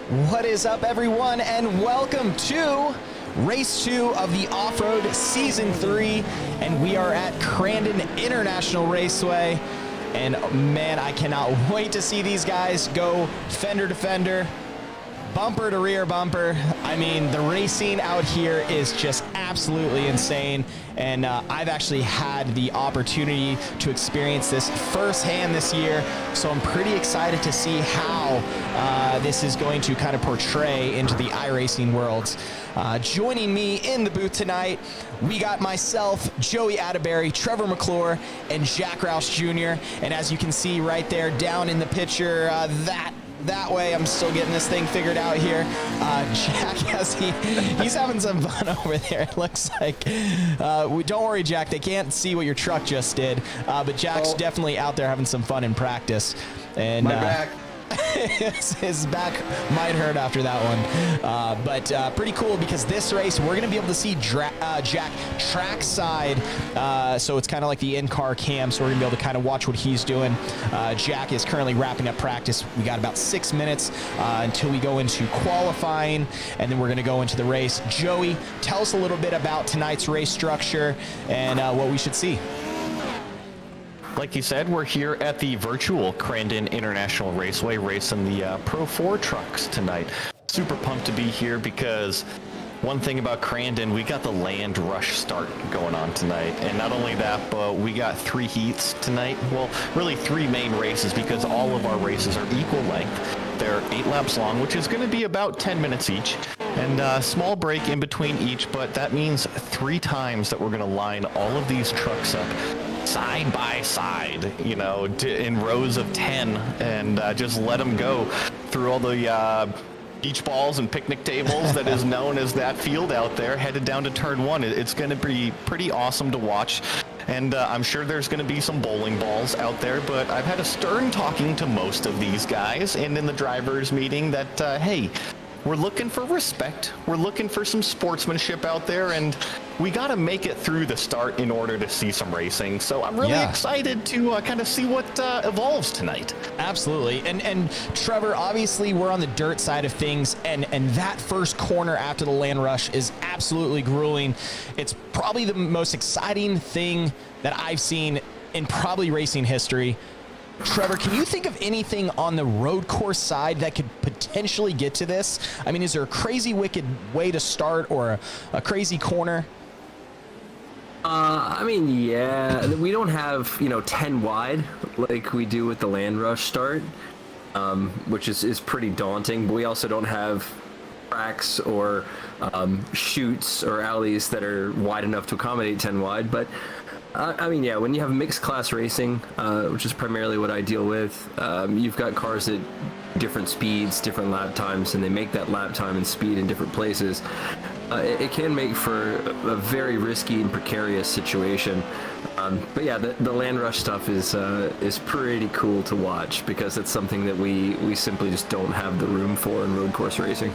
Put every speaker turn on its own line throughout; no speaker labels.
What is up, everyone, and welcome to Race 2 of the Off-Road Season 3, and we are at Crandon International Raceway, and man, I cannot wait to see these guys go fender to fender, bumper to rear bumper. I mean, the racing out here is just absolutely insane, and I've actually had the opportunity to experience this firsthand this year, so I'm pretty excited to see how this is going to kind of portray into the iRacing worlds. Joining me in the booth tonight, we got myself, Joey Atterbury, Trevor McClure, and Jack ROUSH Jr. And as you can see right there down in the picture, that way, I'm still getting this thing figured out here. Jack, he's having some fun over there, it looks like. Don't worry, Jack, they can't see what your truck just did, but Jack's definitely out there having some fun in practice. And
my back.
his back might hurt after that one, but pretty cool because this race we're gonna be able to see Jack trackside, so it's kind of like the in-car cam, so we're gonna be able to kind of watch what he's doing. Jack is currently wrapping up practice. We got about 6 minutes until we go into qualifying, and then we're gonna go into the race. Joey, tell us a little bit about tonight's race structure and what we should see.
Like you said, we're here at the virtual Crandon International Raceway racing the Pro 4 trucks tonight. Super pumped to be here because one thing about Crandon, we got the land rush start going on tonight. And not only that, but we got 3 heats tonight. Well, really 3 main races because all of our races are equal length. They're 8 laps long, which is going to be about 10 minutes each. And a small break in between each, but that means 3 times that we're going to line all of these trucks up side by side, you know, in rows of 10, and just let them go through all the beach balls and picnic tables that is known as that field out there, headed down to turn 1. It's going to be pretty awesome to watch. And I'm sure there's going to be some bowling balls out there, but I've had a stern talking to most of these guys, and in the drivers meeting that, hey, we're looking for respect. We're looking for some sportsmanship out there, and we got to make it through the start in order to see some racing. So I'm really excited to kind of see what evolves tonight.
Absolutely. And Trevor, obviously we're on the dirt side of things, and that first corner after the land rush is absolutely grueling. It's probably the most exciting thing that I've seen in probably racing history. Trevor, can you think of anything on the road course side that could potentially get to this? I mean, is there a crazy wicked way to start or a crazy corner?
I mean, yeah, we don't have, 10 wide like we do with the land rush start, which is pretty daunting, but we also don't have tracks or chutes or alleys that are wide enough to accommodate 10 wide, but I mean, yeah, when you have mixed class racing, which is primarily what I deal with, you've got cars at different speeds, different lap times, and they make that lap time and speed in different places. It can make for a very risky and precarious situation. But yeah, the land rush stuff is pretty cool to watch because it's something that we simply just don't have the room for in road course racing.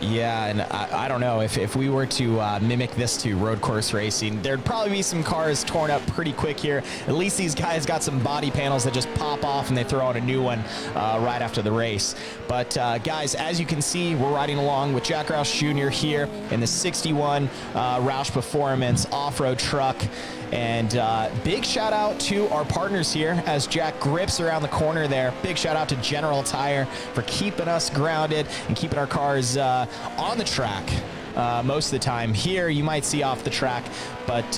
Yeah, and I don't know, if we were to mimic this to road course racing, there'd probably be some cars torn up pretty quick here. At least these guys got some body panels that just pop off and they throw out a new one right after the race. But guys, as you can see, we're riding along with Jack ROUSH Jr. here in the 61 ROUSH Performance off-road truck. And big shout out to our partners here as Jack grips around the corner there. Big shout out to General Tire for keeping us grounded and keeping our cars on the track most of the time. Here you might see off the track, but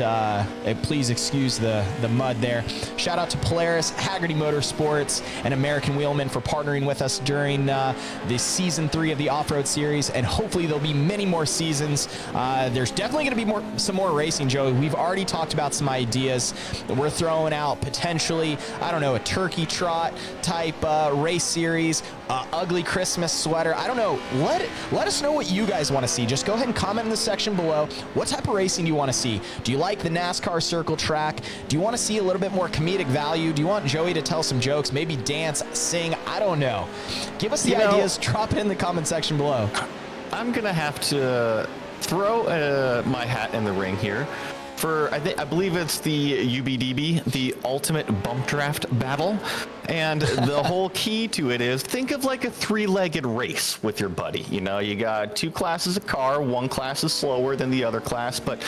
please excuse the mud there. Shout out to Polaris, Haggerty Motorsports, and American Wheelman for partnering with us during the Season 3 of the Off-Road Series, and hopefully there'll be many more seasons. There's definitely going to be some more racing, Joey. We've already talked about some ideas that we're throwing out, potentially, I don't know, a turkey trot type race series, ugly Christmas sweater. I don't know. Let us know what you guys want to see. Just go ahead and comment in the section below. What type of racing do you want to see? Do you like the NASCAR circle track? Do you want to see a little bit more comedic value? Do you want Joey to tell some jokes, maybe dance, sing? I don't know. Give us the ideas. Drop it in the comment section below.
I'm going to have to throw my hat in the ring here for, I believe it's the UBDB, the Ultimate Bump Draft Battle. And the whole key to it is, think of like a 3-legged race with your buddy. You know, you got 2 classes of car, one class is slower than the other class, but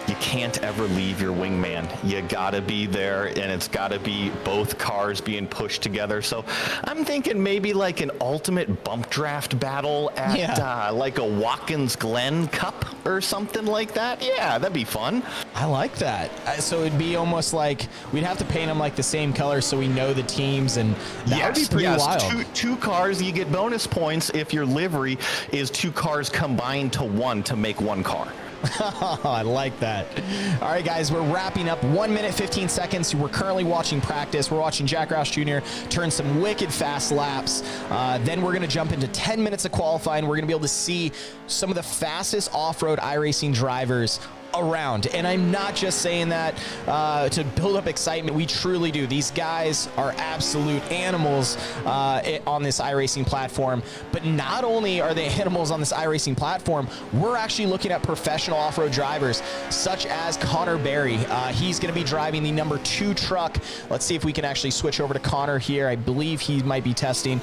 you can't ever leave your wingman. You gotta be there, and it's gotta be both cars being pushed together. So I'm thinking maybe like an ultimate bump draft battle at like a Watkins Glen Cup or something like that. Yeah, that'd be fun.
I like that. So it'd be almost like we'd have to paint them like the same color so we know the teams, and that would be pretty wild.
Two cars, you get bonus points if your livery is 2 cars combined to 1 to make 1 car.
I like that. All right, guys, we're wrapping up. 1 minute, 15 seconds. We're currently watching practice. We're watching Jack Roush Jr. turn some wicked fast laps. Then we're going to jump into 10 minutes of qualifying. We're going to be able to see some of the fastest off-road iRacing drivers around. And I'm not just saying that to build up excitement. We truly do. These guys are absolute animals on this iRacing platform. But not only are they animals on this iRacing platform, we're actually looking at professional off-road drivers such as Connor Berry. He's going to be driving the number 2 truck. Let's see if we can actually switch over to Connor here. I believe he might be testing.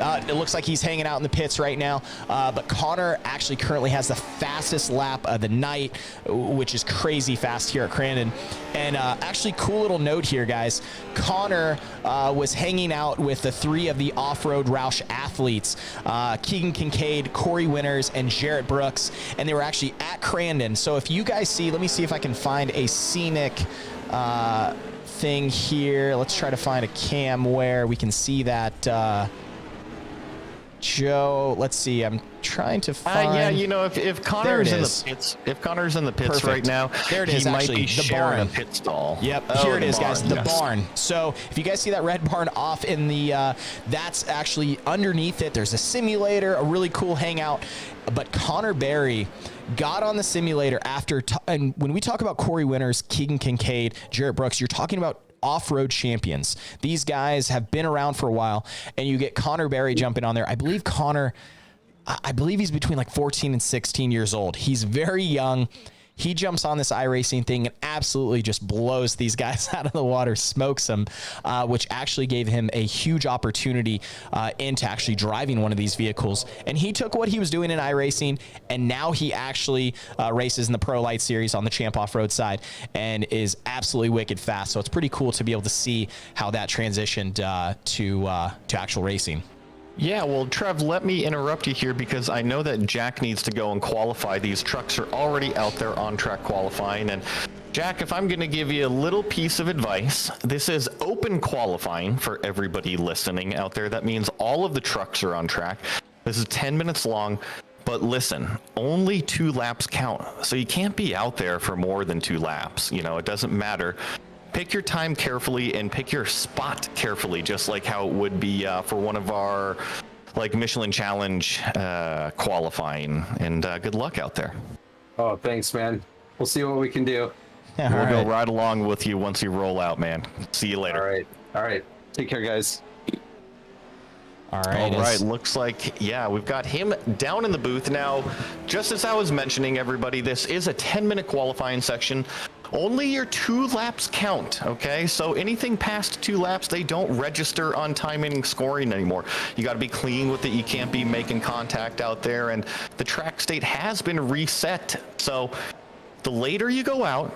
It looks like he's hanging out in the pits right now, but Connor actually currently has the fastest lap of the night, which is crazy fast here at Crandon. And actually, cool little note here, guys. Connor was hanging out with the 3 of the off-road Roush athletes, Keegan Kincaid, Corey Winters, and Jarrett Brooks, and they were actually at Crandon. So if you guys see, let me see if I can find a scenic thing here. Let's try to find a cam where we can see that. Joe, let's see. I'm trying to find.
Yeah, you know, if Connor's in the pits,
Perfect.
right now,
there it is.
He
Actually,
might be
the
sharing
barn.
a pit stall.
Yep, here it is,
barn,
guys. The
yes.
barn. So if you guys see that red barn off in the, that's actually underneath it. There's a simulator, a really cool hangout. But Connor Berry got on the simulator after, and when we talk about Corey Winters, Keegan Kincaid, Jarrett Brooks, you're talking about off-road champions. These guys have been around for a while, and you get Connor Berry jumping on there. I believe he's between like 14 and 16 years old. He's very young. He jumps on this iRacing thing and absolutely just blows these guys out of the water, smokes them, which actually gave him a huge opportunity into actually driving one of these vehicles. And he took what he was doing in iRacing, and now he actually races in the Pro Light Series on the Champ Off-Road side and is absolutely wicked fast. So it's pretty cool to be able to see how that transitioned to actual racing.
Yeah, well, Trev, let me interrupt you here because I know that Jack needs to go and qualify. These trucks are already out there on track qualifying. And Jack, if I'm going to give you a little piece of advice, this is open qualifying for everybody listening out there. That means all of the trucks are on track. This is 10 minutes long. But listen, only 2 laps count. So you can't be out there for more than 2 laps. You know, it doesn't matter. Pick your time carefully and pick your spot carefully, just like how it would be for one of our like Michelin Challenge qualifying. And good luck out there.
Oh, thanks, man. We'll see what we can do.
We'll go right along with you once you roll out, man. See you later.
All right. Take care, guys.
All right.
Looks like, yeah, we've got him down in the booth. Now, just as I was mentioning, everybody, this is a 10-minute qualifying section. Only your 2 laps count, okay? So anything past 2 laps, they don't register on timing scoring anymore. You got to be clean with it. You can't be making contact out there. And the track state has been reset. So the later you go out,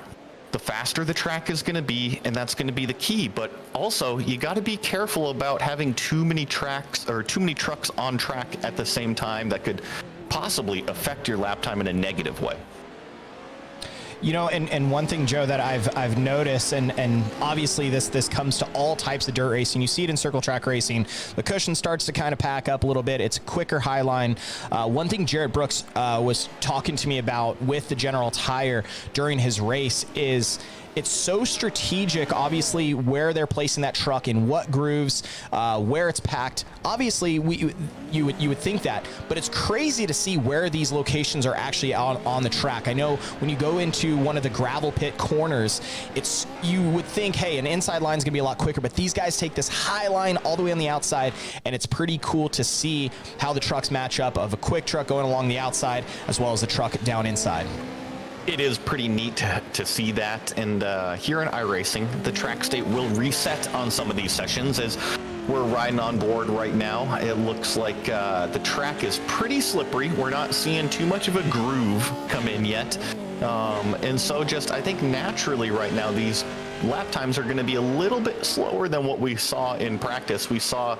the faster the track is going to be, and that's going to be the key. But also, you got to be careful about having too many tracks or too many trucks on track at the same time that could possibly affect your lap time in a negative way.
You know, and one thing, Joe, that I've noticed, and obviously this comes to all types of dirt racing. You see it in circle track racing. The cushion starts to kind of pack up a little bit. It's a quicker high line. One thing Jarrett Brooks was talking to me about with the General Tire during his race is it's so strategic, obviously, where they're placing that truck, in what grooves, where it's packed. Obviously, you would think that, but it's crazy to see where these locations are actually on the track. I know when you go into one of the gravel pit corners, you would think, hey, an inside line is going to be a lot quicker, but these guys take this high line all the way on the outside, and it's pretty cool to see how the trucks match up of a quick truck going along the outside as well as the truck down inside.
It is pretty neat to see that, and here in iRacing, the track state will reset on some of these sessions as we're riding on board right now. It looks like the track is pretty slippery. We're not seeing too much of a groove come in yet, and so just I think naturally right now these lap times are going to be a little bit slower than what we saw in practice. We saw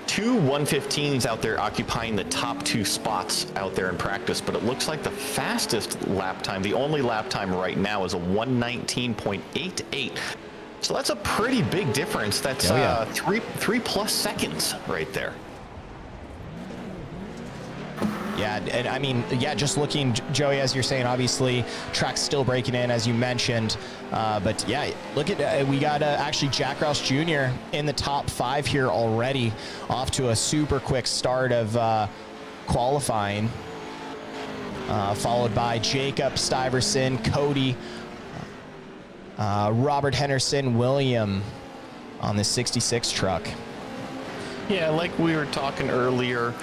two 115s out there occupying the top 2 spots out there in practice, but it looks like the fastest lap time, the only lap time right now, is a 119.88. So that's a pretty big difference. That's three plus seconds right there.
Yeah, and I mean, yeah, just looking, Joey, as you're saying, obviously, track's still breaking in, as you mentioned. But yeah, look at, we got actually Jack Roush Jr. in the top 5 here already, off to a super quick start of qualifying, followed by Jacob Stuyvesant, Cody, Robert Henderson, William on the 66 truck.
Yeah, like we were talking earlier,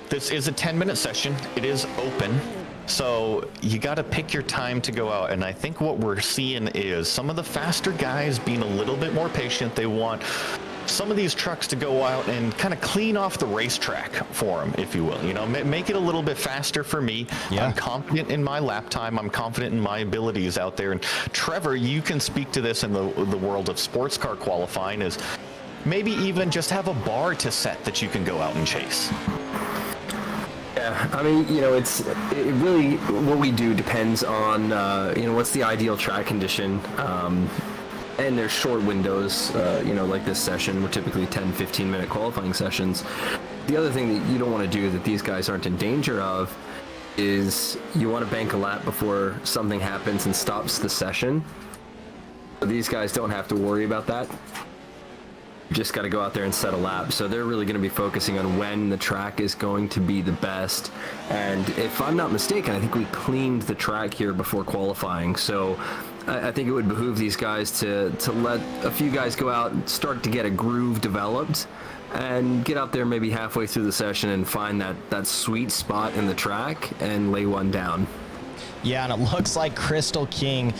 this is a 10-minute session. It is open, so you got to pick your time to go out. And I think what we're seeing is some of the faster guys being a little bit more patient. They want some of these trucks to go out and kind of clean off the racetrack for them, if you will. You know, make it a little bit faster for me. Yeah. I'm confident in my lap time. I'm confident in my abilities out there. And Trevor, you can speak to this in the world of sports car qualifying, is maybe even just have a bar to set that you can go out and chase.
Yeah, I mean, you know, it really, what we do depends on, you know, what's the ideal track condition. And there's short windows, you know, like this session. We're typically 10, 15-minute qualifying sessions. The other thing that you don't want to do that these guys aren't in danger of is you want to bank a lap before something happens and stops the session. So these guys don't have to worry about that. Just got to go out there and set a lap. So they're really going to be focusing on when the track is going to be the best. And if I'm not mistaken, I think we cleaned the track here before qualifying. So I think it would behoove these guys to let a few guys go out and start to get a groove developed and get out there maybe halfway through the session and find that sweet spot in the track and lay one down.
Yeah, and it looks like Crystal King,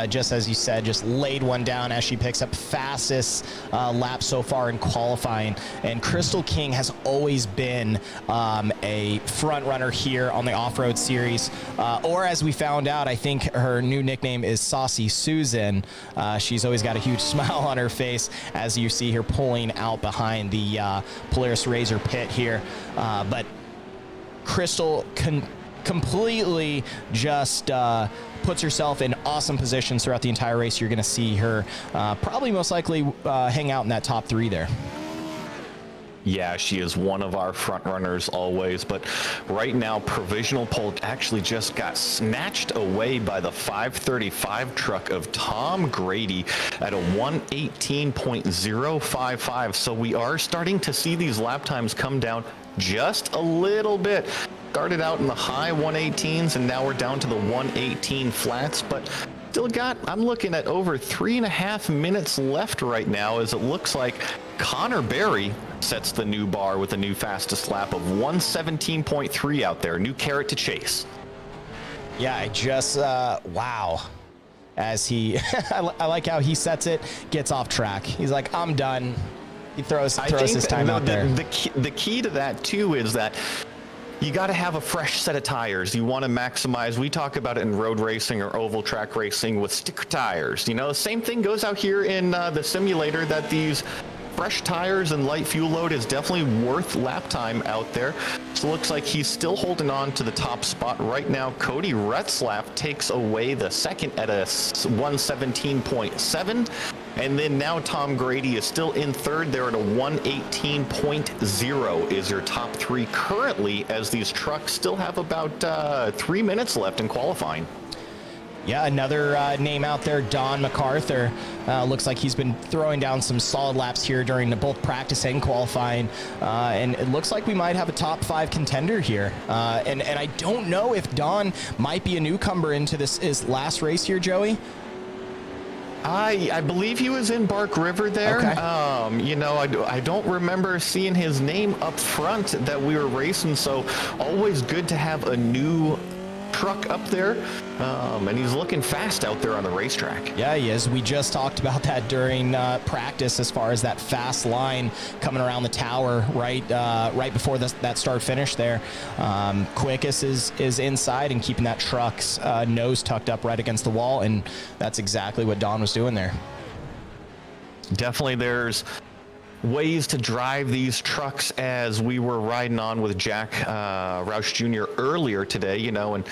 just as you said, just laid one down as she picks up fastest lap so far in qualifying. And Crystal King has always been a front runner here on the Off-Road Series. Or as we found out, I think her new nickname is Saucy Susan. She's always got a huge smile on her face as you see her pulling out behind the Polaris Razor pit here. But Crystal completely just puts herself in awesome positions throughout the entire race. You're going to see her probably most likely hang out in that top 3 there.
Yeah, she is one of our front runners always, but right now provisional pole actually just got snatched away by the 535 truck of Tom Grady at a 118.055. So we are starting to see these lap times come down just a little bit. Started out in the high 118s and now we're down to the 118 flats, but still got, I'm looking at over 3.5 minutes left right now, as it looks like Connor Berry sets the new bar with a new fastest lap of 117.3 out there. New carrot to chase.
Yeah, I just, wow. As he, I like how he sets it, gets off track. He's like, I'm done. He throws his time out there.
The key to that too is that you got to have a fresh set of tires. You want to maximize. We talk about it in road racing or oval track racing with sticker tires. You know, the same thing goes out here in the simulator, that these fresh tires and light fuel load is definitely worth lap time out there. So it looks like he's still holding on to the top spot right now. Cody Retzlaff takes away the second at a 117.7. And then now Tom Grady is still in third there at a 118.0 is your top 3 currently, as these trucks still have about 3 minutes left in qualifying.
Yeah, another name out there, Don MacArthur. Looks like he's been throwing down some solid laps here during both practice and qualifying. And it looks like we might have a top 5 contender here. And I don't know if Don might be a newcomer into his last race here, Joey.
I believe he was in Bark River there.
Okay.
You know, I don't remember seeing his name up front that we were racing, so always good to have a new truck up there, and he's looking fast out there on the racetrack.
Yeah, he is. We just talked about that during practice as far as that fast line coming around the tower right before that start finish there. Quickest is inside and keeping that truck's nose tucked up right against the wall, and that's exactly what Don was doing there.
Definitely there's ways to drive these trucks, as we were riding on with Jack Roush Jr. earlier today, and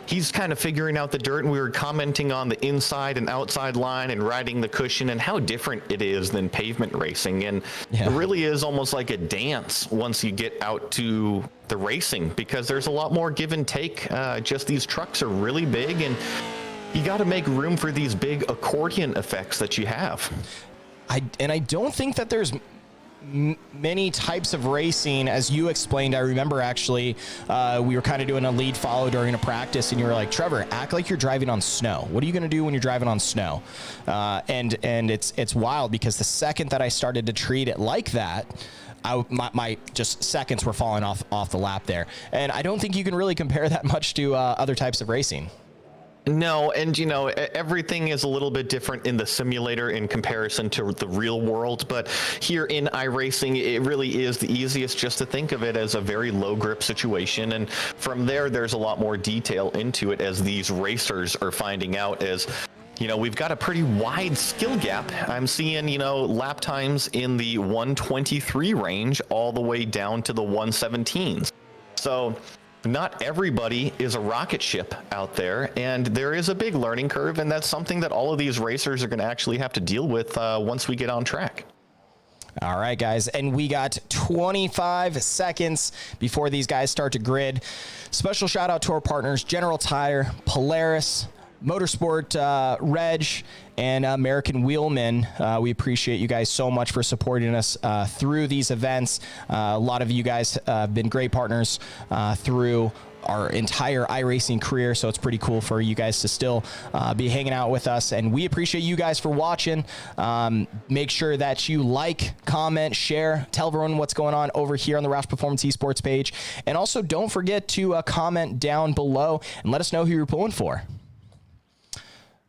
he's kind of figuring out the dirt, and we were commenting on the inside and outside line and riding the cushion and how different it is than pavement racing. And it really is almost like a dance once you get out to the racing, because there's a lot more give and take. Just these trucks are really big, and you got to make room for these big accordion effects that you have.
I don't think that there's many types of racing, as you explained. I remember actually we were kind of doing a lead follow during a practice, and you were like, Trevor, act like you're driving on snow. What are you going to do when you're driving on snow? And it's wild, because the second that I started to treat it like that, my just seconds were falling off the lap there. And I don't think you can really compare that much to other types of racing.
No, and everything is a little bit different in the simulator in comparison to the real world, but here in iRacing, it really is the easiest just to think of it as a very low grip situation, and from there's a lot more detail into it, as these racers are finding out, as we've got a pretty wide skill gap. I'm seeing, lap times in the 123 range all the way down to the 117s. So not everybody is a rocket ship out there, and there is a big learning curve, and that's something that all of these racers are going to actually have to deal with once we get on track.
All right, guys, and we got 25 seconds before these guys start to grid. Special shout out to our partners, General Tire, Polaris, Motorsport Reg, and American Wheelman. We appreciate you guys so much for supporting us through these events. A lot of you guys have been great partners through our entire iRacing career, so it's pretty cool for you guys to still be hanging out with us, and we appreciate you guys for watching. Make sure that you like, comment, share, tell everyone what's going on over here on the Roush Performance Esports page, and also don't forget to comment down below and let us know who you're pulling for.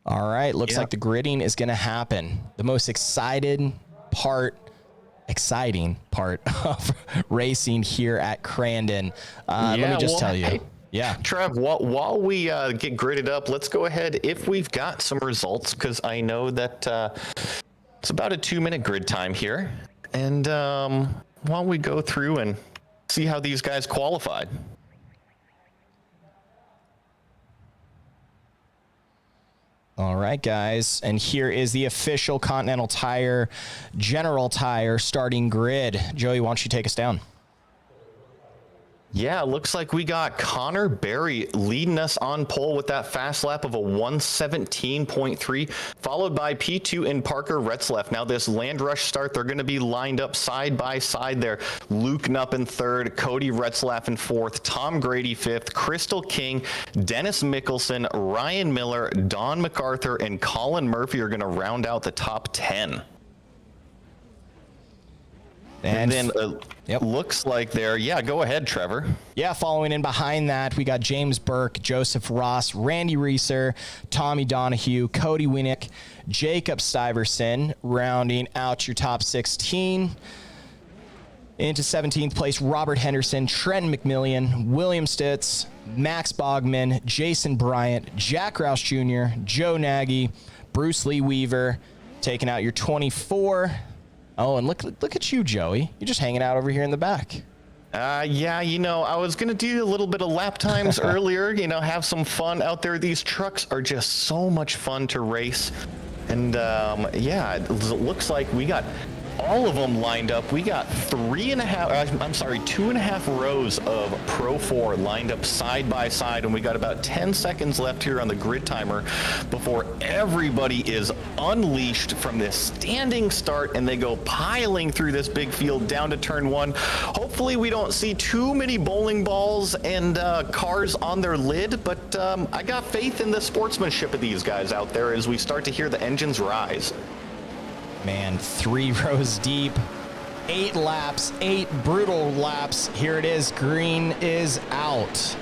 All right, looks like the gridding is going to happen. The most exciting part of racing here at Crandon. Let me just tell you.
Hey, Trev, while we get gridded up, let's go ahead, if we've got some results, because I know that it's about a 2-minute grid time here. And while we go through and see how these guys qualified.
All right, guys, and here is the official Continental Tire, General Tire starting grid. Joey, why don't you take us down?
Yeah, looks like we got Connor Berry leading us on pole with that fast lap of a 117.3, followed by P2 and Parker Retzlaff. Now this Land Rush start, they're going to be lined up side by side there. Luke Knupp in third, Cody Retzlaff in fourth, Tom Grady fifth, Crystal King, Dennis Mickelson, Ryan Miller, Don MacArthur, and Colin Murphy are going to round out the top 10. And then looks like they're, go ahead, Trevor.
Yeah, following in behind that, we got James Burke, Joseph Ross, Randy Reeser, Tommy Donahue, Cody Winnick, Jacob Stuyvesant, rounding out your top 16. Into 17th place, Robert Henderson, Trent McMillian, William Stitz, Max Bogman, Jason Bryant, Jack Roush Jr., Joe Nagy, Bruce Lee Weaver, taking out your 24. Oh, and look at you, Joey. You're just hanging out over here in the back.
Yeah, I was going to do a little bit of lap times earlier, have some fun out there. These trucks are just so much fun to race. And it looks like we got all of them lined up. We got 2.5 rows of Pro 4 lined up side by side, and we got about 10 seconds left here on the grid timer before everybody is unleashed from this standing start, and they go piling through this big field down to turn 1. Hopefully we don't see too many bowling balls and cars on their lid, but I got faith in the sportsmanship of these guys out there as we start to hear the engines rise.
Man, 3 rows deep, 8 laps, 8 brutal laps. Here it is. Green is out.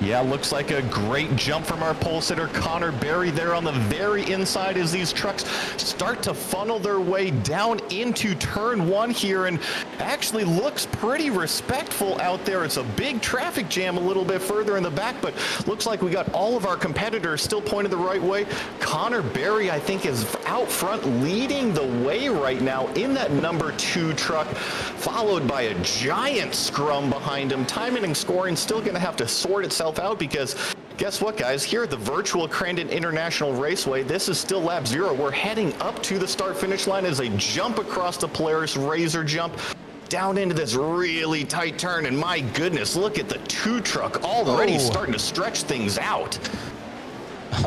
Yeah, looks like a great jump from our pole sitter, Connor Berry, there on the very inside as these trucks start to funnel their way down into turn 1 here, and actually looks pretty respectful out there. It's a big traffic jam a little bit further in the back, but looks like we got all of our competitors still pointed the right way. Connor Berry, I think, is out front leading the way right now in that number 2 truck, followed by a giant scrum behind him. Timing and scoring still going to have to sort itself out, because guess what, guys? Here at the virtual Crandon International Raceway, this is still lap 0. We're heading up to the start finish line as they jump across the Polaris Razor jump down into this really tight turn, and my goodness, look at the 2 truck already starting to stretch things out.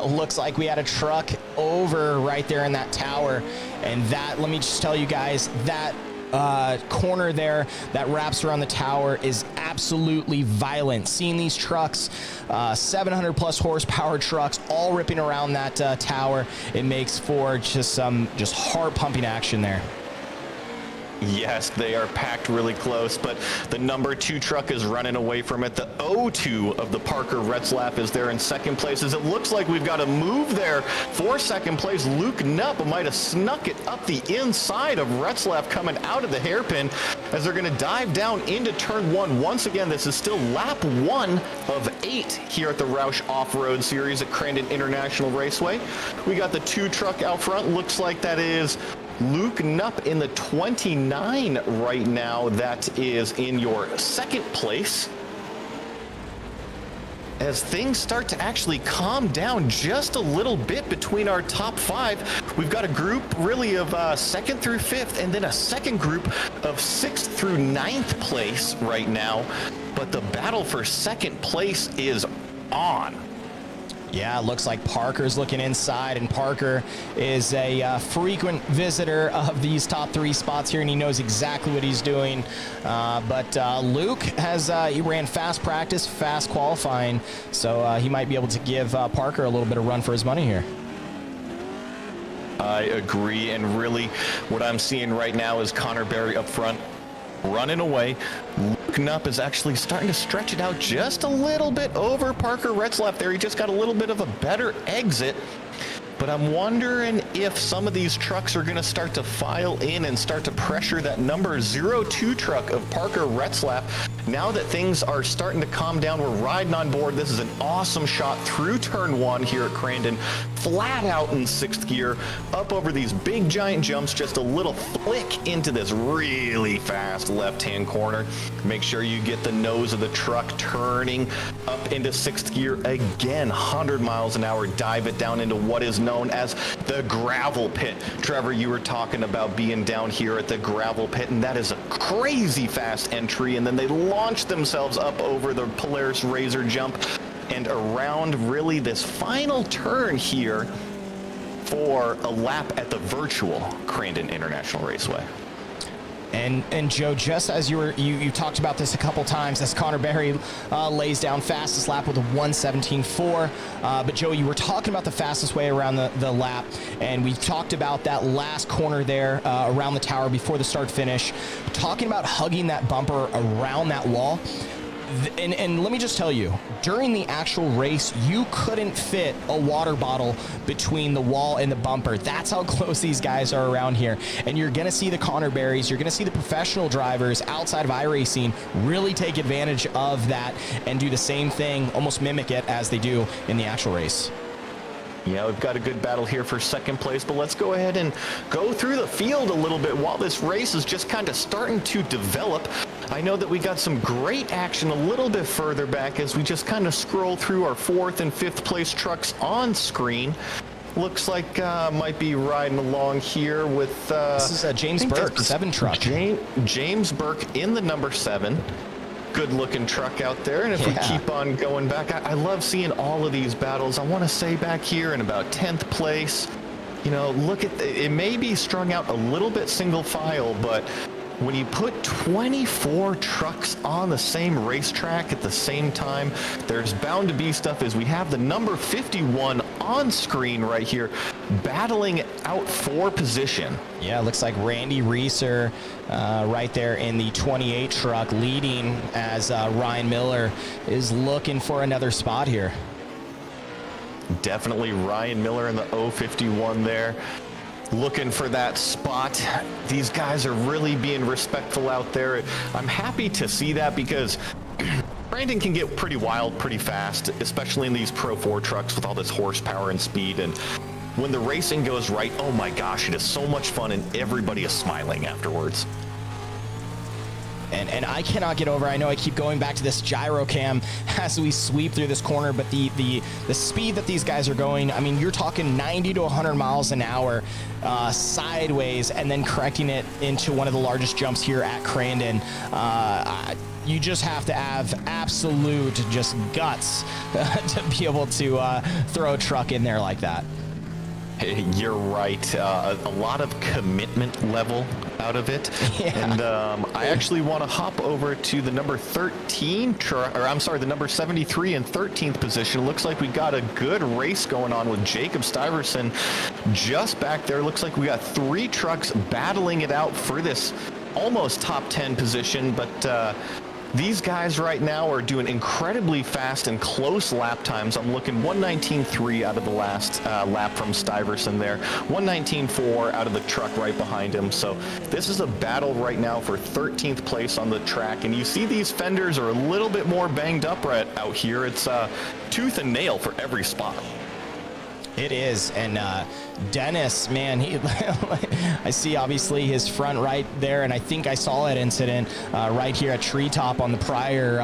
Looks like we had a truck over right there in that tower, and that, let me just tell you guys, that corner there that wraps around the tower is absolutely violent. Seeing these trucks, 700 plus horsepower trucks, all ripping around that tower, it makes for just some heart pumping action there.
Yes, they are packed really close, but the number 2 truck is running away from it. The O2 of the Parker Retzlaff is there in second place, as it looks like we've got a move there for second place. Luke Knupp might have snuck it up the inside of Retzlaff coming out of the hairpin as they're going to dive down into turn 1. Once again, this is still lap 1 of 8 here at the ROUSH Off-Road Series at Crandon International Raceway. We got the 2 truck out front. Looks like that is Luke Knupp in the 29 right now. That is in your second place. As things start to actually calm down just a little bit between our top 5, we've got a group really of 2nd through 5th, and then a second group of 6th through 9th place right now. But the battle for second place is on.
Yeah, it looks like Parker's looking inside, and Parker is a frequent visitor of these top 3 spots here, and he knows exactly what he's doing. But Luke has he ran fast practice, fast qualifying, so he might be able to give Parker a little bit of run for his money here.
I agree, and really what I'm seeing right now is Connor Berry up front running away. Luke Knupp is actually starting to stretch it out just a little bit over Parker Retzlaff there. He just got a little bit of a better exit. But I'm wondering if some of these trucks are going to start to file in and start to pressure that number 02 truck of Parker Retzlaff. Now that things are starting to calm down, we're riding on board. This is an awesome shot through turn 1 here at Crandon. Flat out in 6th gear, up over these big giant jumps, just a little flick into this really fast left-hand corner. Make sure you get the nose of the truck turning up into 6th gear again, 100 miles an hour, dive it down into what is known as the gravel pit. Trevor, you were talking about being down here at the gravel pit, and that is a crazy fast entry, and then they launch themselves up over the Polaris Razor jump and around really this final turn here for a lap at the virtual Crandon International Raceway.
And Joe, just as you talked about this a couple times, as Connor Berry lays down fastest lap with a 1:17.4. But Joe, you were talking about the fastest way around the lap, and we talked about that last corner there around the tower before the start finish, talking about hugging that bumper around that wall. And let me just tell you, during the actual race, you couldn't fit a water bottle between the wall and the bumper. That's how close these guys are around here. And you're going to see the Connor Berrys, you're going to see the professional drivers outside of iRacing really take advantage of that and do the same thing, almost mimic it as they do in the actual race.
Yeah, we've got a good battle here for second place, but let's go ahead and go through the field a little bit while this race is just kind of starting to develop. I know that we got some great action a little bit further back as we just kind of scroll through our 4th and 5th place trucks on screen. Looks like might be riding along here with...
this is a James Burke 7 truck.
James Burke in the number 7. Good looking truck out there, and if we keep on going back, I love seeing all of these battles. I want to say back here in about 10th place, you know, look at it may be strung out a little bit single file, but when you put 24 trucks on the same racetrack at the same time, there's bound to be stuff. As we have the number 51 on screen right here, battling out for position.
Yeah, it looks like Randy Reeser right there in the 28 truck leading as Ryan Miller is looking for another spot here.
Definitely Ryan Miller in the 051 there, looking for that spot. These guys are really being respectful out there. I'm happy to see that because Crandon can get pretty wild pretty fast, especially in these Pro 4 trucks with all this horsepower and speed. And when the racing goes right, oh my gosh, it is so much fun and everybody is smiling afterwards.
And I cannot get over, I know I keep going back to this gyro cam as we sweep through this corner, but the speed that these guys are going, I mean, you're talking 90 to 100 miles an hour sideways and then correcting it into one of the largest jumps here at Crandon. You just have to have absolute just guts to be able to throw a truck in there like that.
You're right. A lot of commitment level out of it.
Yeah.
And I actually want to hop over to the number 13 truck, or I'm sorry, the number 73 and 13th position. It looks like we got a good race going on with Jacob Stuyvesant just back there. Looks like we got 3 trucks battling it out for this almost top 10 position, but these guys right now are doing incredibly fast and close lap times. I'm looking 1:19.3 out of the last lap from Stuyvesant there, 1:19.4 out of the truck right behind him. So this is a battle right now for 13th place on the track. And you see these fenders are a little bit more banged up right out here. It's tooth and nail for every spot.
It is, and Dennis, man, I see obviously his front right there, and I think I saw that incident right here at Treetop on the prior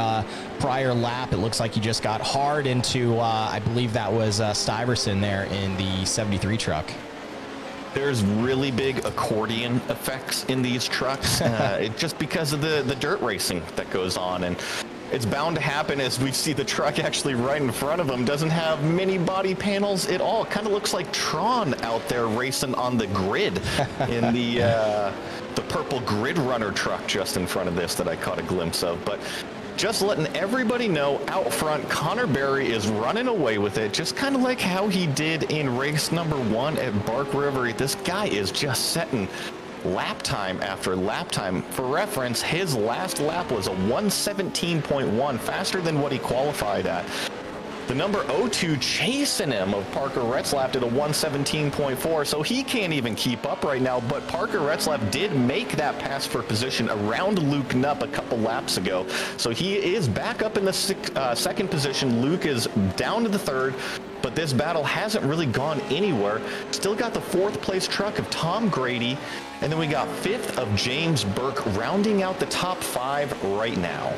lap. It looks like he just got hard into, I believe that was Stuyvesant there in the 73 truck.
There's really big accordion effects in these trucks, just because of the dirt racing that goes on, and it's bound to happen as we see the truck actually right in front of him. Doesn't have many body panels at all. Kind of looks like Tron out there racing on the grid in the purple grid runner truck just in front of this that I caught a glimpse of. But just letting everybody know out front, Connor Berry is running away with it, just kind of like how he did in race number 1 at Bark River. This guy is just setting lap time after lap time. For reference, his last lap was a 1:17.1, faster than what he qualified at. The number 02 chasing him of Parker Retzlaff did a 1:17.4, so he can't even keep up right now. But Parker Retzlaff did make that pass for position around Luke Knupp a couple laps ago, so he is back up in the second position. Luke is down to the third, but this battle hasn't really gone anywhere. Still got the 4th place truck of Tom Grady, and then we got 5th of James Burke rounding out the top 5 right now.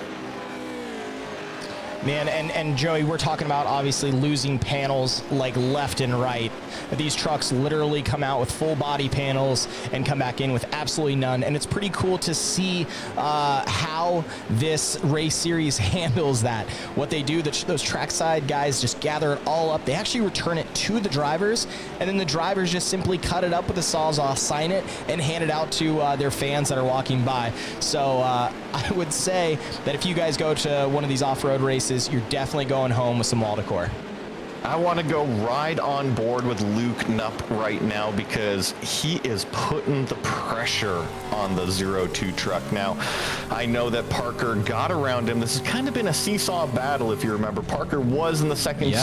Man, and Joey, we're talking about obviously losing panels like left and right. These trucks literally come out with full body panels and come back in with absolutely none. And it's pretty cool to see how this race series handles that. What they do, those trackside guys just gather it all up. They actually return it to the drivers, and then the drivers just simply cut it up with a Sawzall, sign it, and hand it out to their fans that are walking by. So I would say that if you guys go to one of these off-road races, you're definitely going home with some wall decor.
I want to go ride on board with Luke Knupp right now because he is putting the pressure on the 02 truck. Now, I know that Parker got around him. This has kind of been a seesaw battle, if you remember. Parker was in the second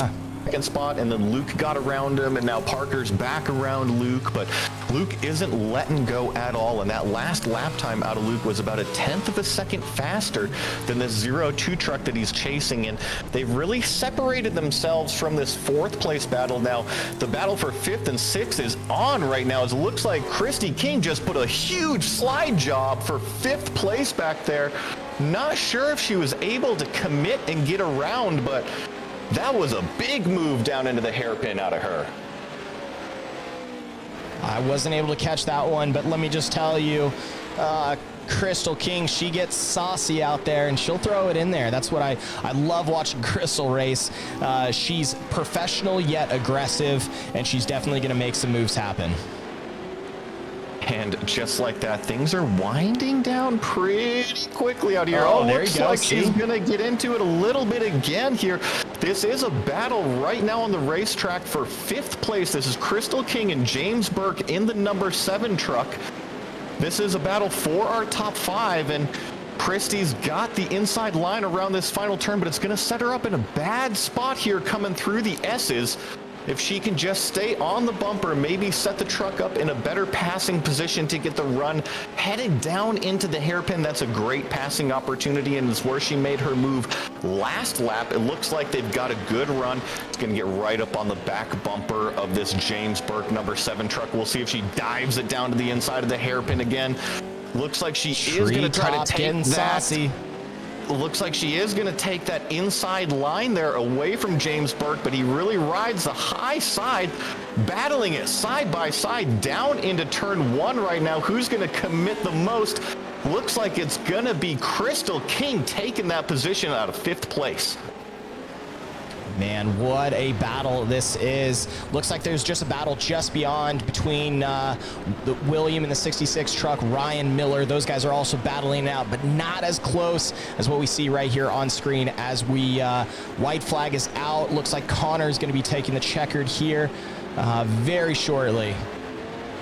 spot, and then Luke got around him, and now Parker's back around Luke, but Luke isn't letting go at all, and that last lap time out of Luke was about 1/10 of a second faster than this 02 truck that he's chasing, and they've really separated themselves from this 4th place battle. Now, the battle for 5th and 6th is on right now, as it looks like Christy King just put a huge slide job for 5th place back there. Not sure if she was able to commit and get around, but that was a big move down into the hairpin out of her.
I wasn't able to catch that one, but let me just tell you, Crystal King, she gets saucy out there, and she'll throw it in there. That's what I love watching Crystal race. She's professional yet aggressive, and she's definitely going to make some moves happen.
And just like that, things are winding down pretty quickly out here.
Oh, there
looks
you go.
like
See?
she's going to get into it a little bit again here. This is a battle right now on the racetrack for 5th place. This is Crystal King and James Burke in the number 7 truck. This is a battle for our top 5, and Christie's got the inside line around this final turn, but it's going to set her up in a bad spot here coming through the S's. If she can just stay on the bumper, maybe set the truck up in a better passing position to get the run headed down into the hairpin, that's a great passing opportunity, and it's where she made her move last lap. It looks like they've got a good run. It's going to get right up on the back bumper of this James Burke number 7 truck. We'll see if she dives it down to the inside of the hairpin again. Looks like she is going to try to take that.
Sassy.
Looks like she is going to take that inside line there away from James Burke, but he really rides the high side, battling it side by side down into turn 1 right now. Who's going to commit the most? Looks like it's going to be Crystal King taking that position out of 5th place.
Man, what a battle this is. Looks like there's just a battle just beyond between the William and the 66 truck, Ryan Miller. Those guys are also battling it out, but not as close as what we see right here on screen as we white flag is out. Looks like Connor is going to be taking the checkered here very shortly.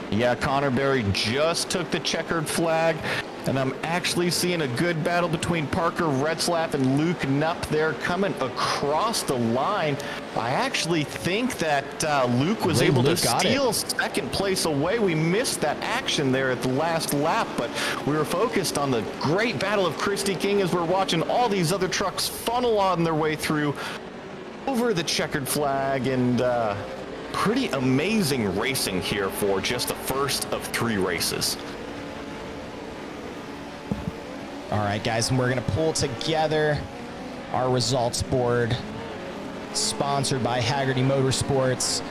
Yeah, Connor Berry just took the checkered flag, and I'm actually seeing a good battle between Parker Retzlaff and Luke Knupp there coming across the line. I actually think that Luke was able to steal 2nd place away. We missed that action there at the last lap, but we were focused on the great battle of Christy King as we're watching all these other trucks funnel on their way through over the checkered flag, and pretty amazing racing here for just the first of 3 races.
All right, guys, and we're going to pull together our results board, sponsored by Haggerty Motorsports.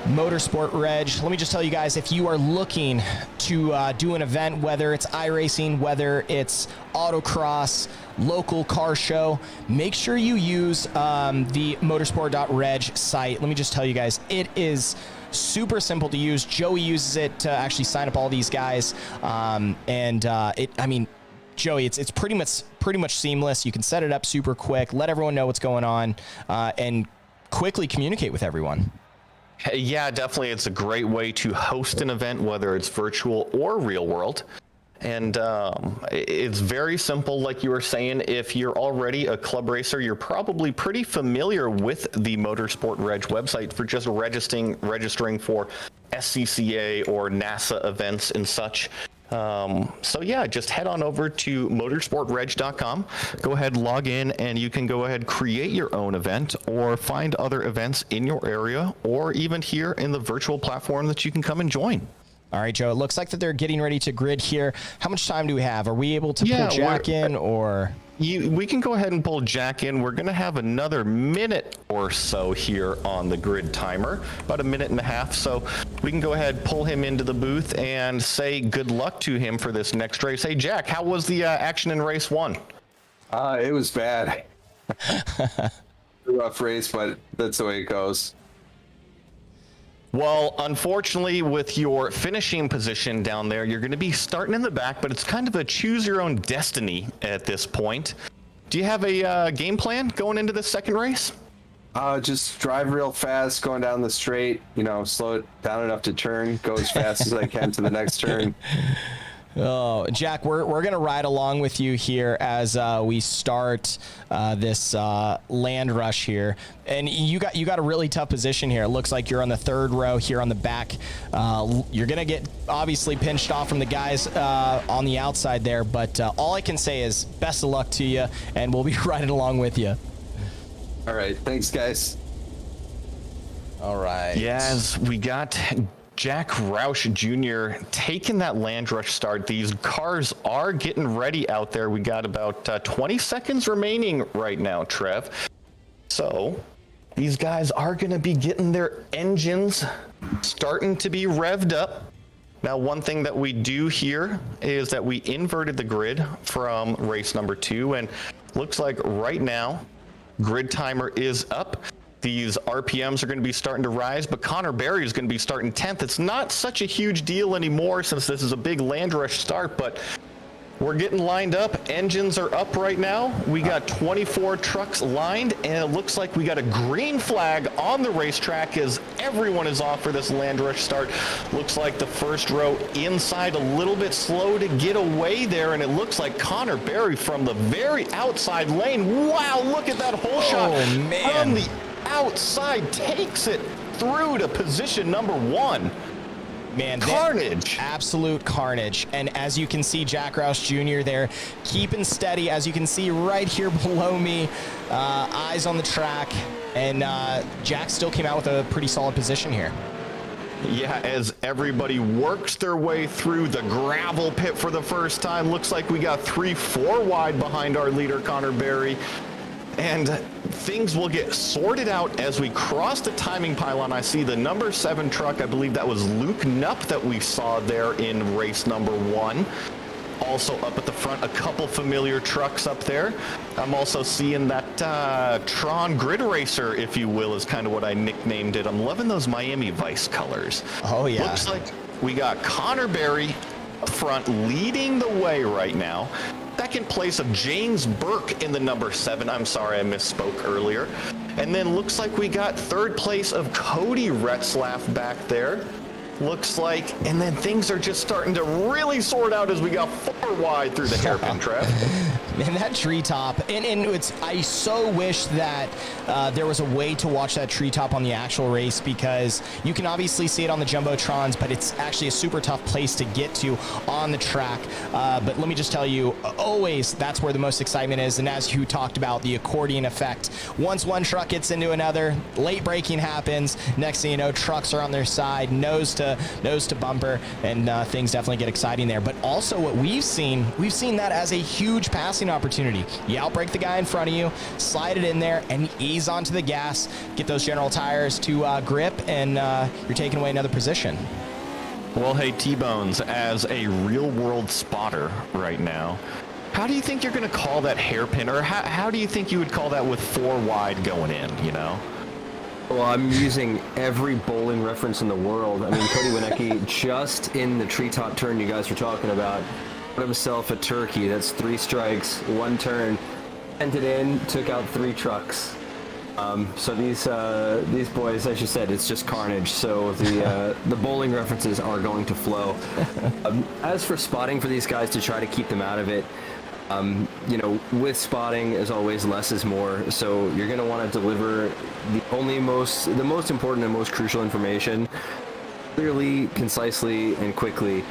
Motorsport Reg. Let me just tell you guys, if you are looking to do an event, whether it's iRacing, whether it's autocross, local car show, make sure you use the motorsport.reg site. Let me just tell you guys, it is super simple to use. Joey uses it to actually sign up all these guys, Joey, it's pretty much seamless. You can set it up super quick, let everyone know what's going on, and quickly communicate with everyone.
Yeah, definitely. It's a great way to host an event, whether it's virtual or real world. And it's very simple, like you were saying. If you're already a club racer, you're probably pretty familiar with the Motorsport Reg website for just registering for SCCA or NASA events and such. So yeah, just head on over to motorsportreg.com, go ahead, log in, and you can go ahead, create your own event or find other events in your area or even here in the virtual platform that you can come and join.
All right, Joe, it looks like that they're getting ready to grid here. How much time do we have? Are we able to pull Jack in, or?
We can go ahead and pull Jack in. We're going to have another minute or so here on the grid timer, about a minute and a half. So we can go ahead, pull him into the booth and say good luck to him for this next race. Hey, Jack, how was the action in race 1?
It was bad. A rough race, but that's the way it goes.
Well, unfortunately, with your finishing position down there, you're going to be starting in the back, but it's kind of a choose your own destiny at this point. Do you have a game plan going into this second race?
Just drive real fast going down the straight, slow it down enough to turn, go as fast as I can to the next turn.
Oh, Jack, we're going to ride along with you here as we start this land rush here. And you got a really tough position here. It looks like you're on the 3rd row here on the back. You're going to get obviously pinched off from the guys on the outside there. But all I can say is best of luck to you, and we'll be riding along with you.
All right. Thanks, guys.
All right.
Yes, we got Jack Roush Jr. taking that land rush start. These cars are getting ready out there. We got about 20 seconds remaining right now, Trev. So these guys are going to be getting their engines starting to be revved up. Now, one thing that we do here is that we inverted the grid from race number 2, and looks like right now grid timer is up. These RPMs are going to be starting to rise, but Connor Berry is going to be starting 10th. It's not such a huge deal anymore since this is a big land rush start, but we're getting lined up. Engines are up right now. We got 24 trucks lined, and it looks like we got a green flag on the racetrack as everyone is off for this land rush start. Looks like the first row inside a little bit slow to get away there, and it looks like Connor Berry from the very outside lane. Wow, look at that hole shot from the outside. Takes it through to position number 1.
Man,
carnage.
Absolute carnage. And as you can see, Jack Roush Jr. there keeping steady. As you can see right here below me, eyes on the track. And Jack still came out with a pretty solid position here.
Yeah, as everybody works their way through the gravel pit for the first time. Looks like we got 3-4 wide behind our leader, Connor Berry. And things will get sorted out as we cross the timing pylon. I see the number 7 truck. I believe that was Luke Knupp that we saw there in race number 1. Also up at the front, a couple familiar trucks up there. I'm also seeing that Tron Grid Racer, if you will, is kind of what I nicknamed it. I'm loving those Miami Vice colors.
Oh, yeah.
Looks like we got Connor Berry up front leading the way right now. Second place of James Burke in the number 7. I'm sorry, I misspoke earlier. And then looks like we got third place of Cody Retzlaff back there. Looks like, and then things are just starting to really sort out as we got 4 wide through the hairpin trap.
Man, that treetop, and it's, I so wish that there was a way to watch that treetop on the actual race, because you can obviously see it on the Jumbotrons, but it's actually a super tough place to get to on the track. But let me just tell you, always that's where the most excitement is. And as you talked about, the accordion effect. Once one truck gets into another, late braking happens. Next thing you know, trucks are on their side, nose to bumper, and things definitely get exciting there. But also what we've seen that as a huge passing opportunity. You outbrake the guy in front of you, slide it in there, and ease onto the gas, get those General Tires to grip, and you're taking away another position.
Well, hey, T-Bones, as a real-world spotter right now, how do you think you're going to call that hairpin, or how do you think you would call that with 4 wide going in, you know?
Well, I'm using every bowling reference in the world. I mean, Cody Wienecke, just in the treetop turn you guys were talking about, put himself a turkey. That's 3 strikes, 1 turn. Sent it in, took out 3 trucks. So these boys, as you said, it's just carnage. So the bowling references are going to flow. As for spotting for these guys to try to keep them out of it, you know, with spotting, as always, less is more. So you're going to want to deliver the most important and most crucial information clearly, concisely, and quickly.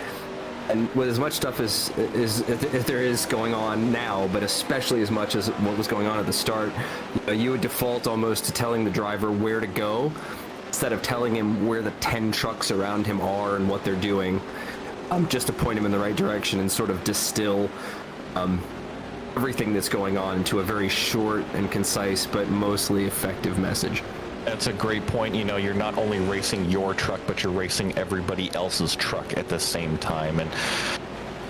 And with as much stuff as if there is going on now, but especially as much as what was going on at the start, you would default almost to telling the driver where to go instead of telling him where the 10 trucks around him are and what they're doing, just to point him in the right direction and sort of distill everything that's going on into a very short and concise but mostly effective message.
That's a great point. You know, you're not only racing your truck, but you're racing everybody else's truck at the same time. And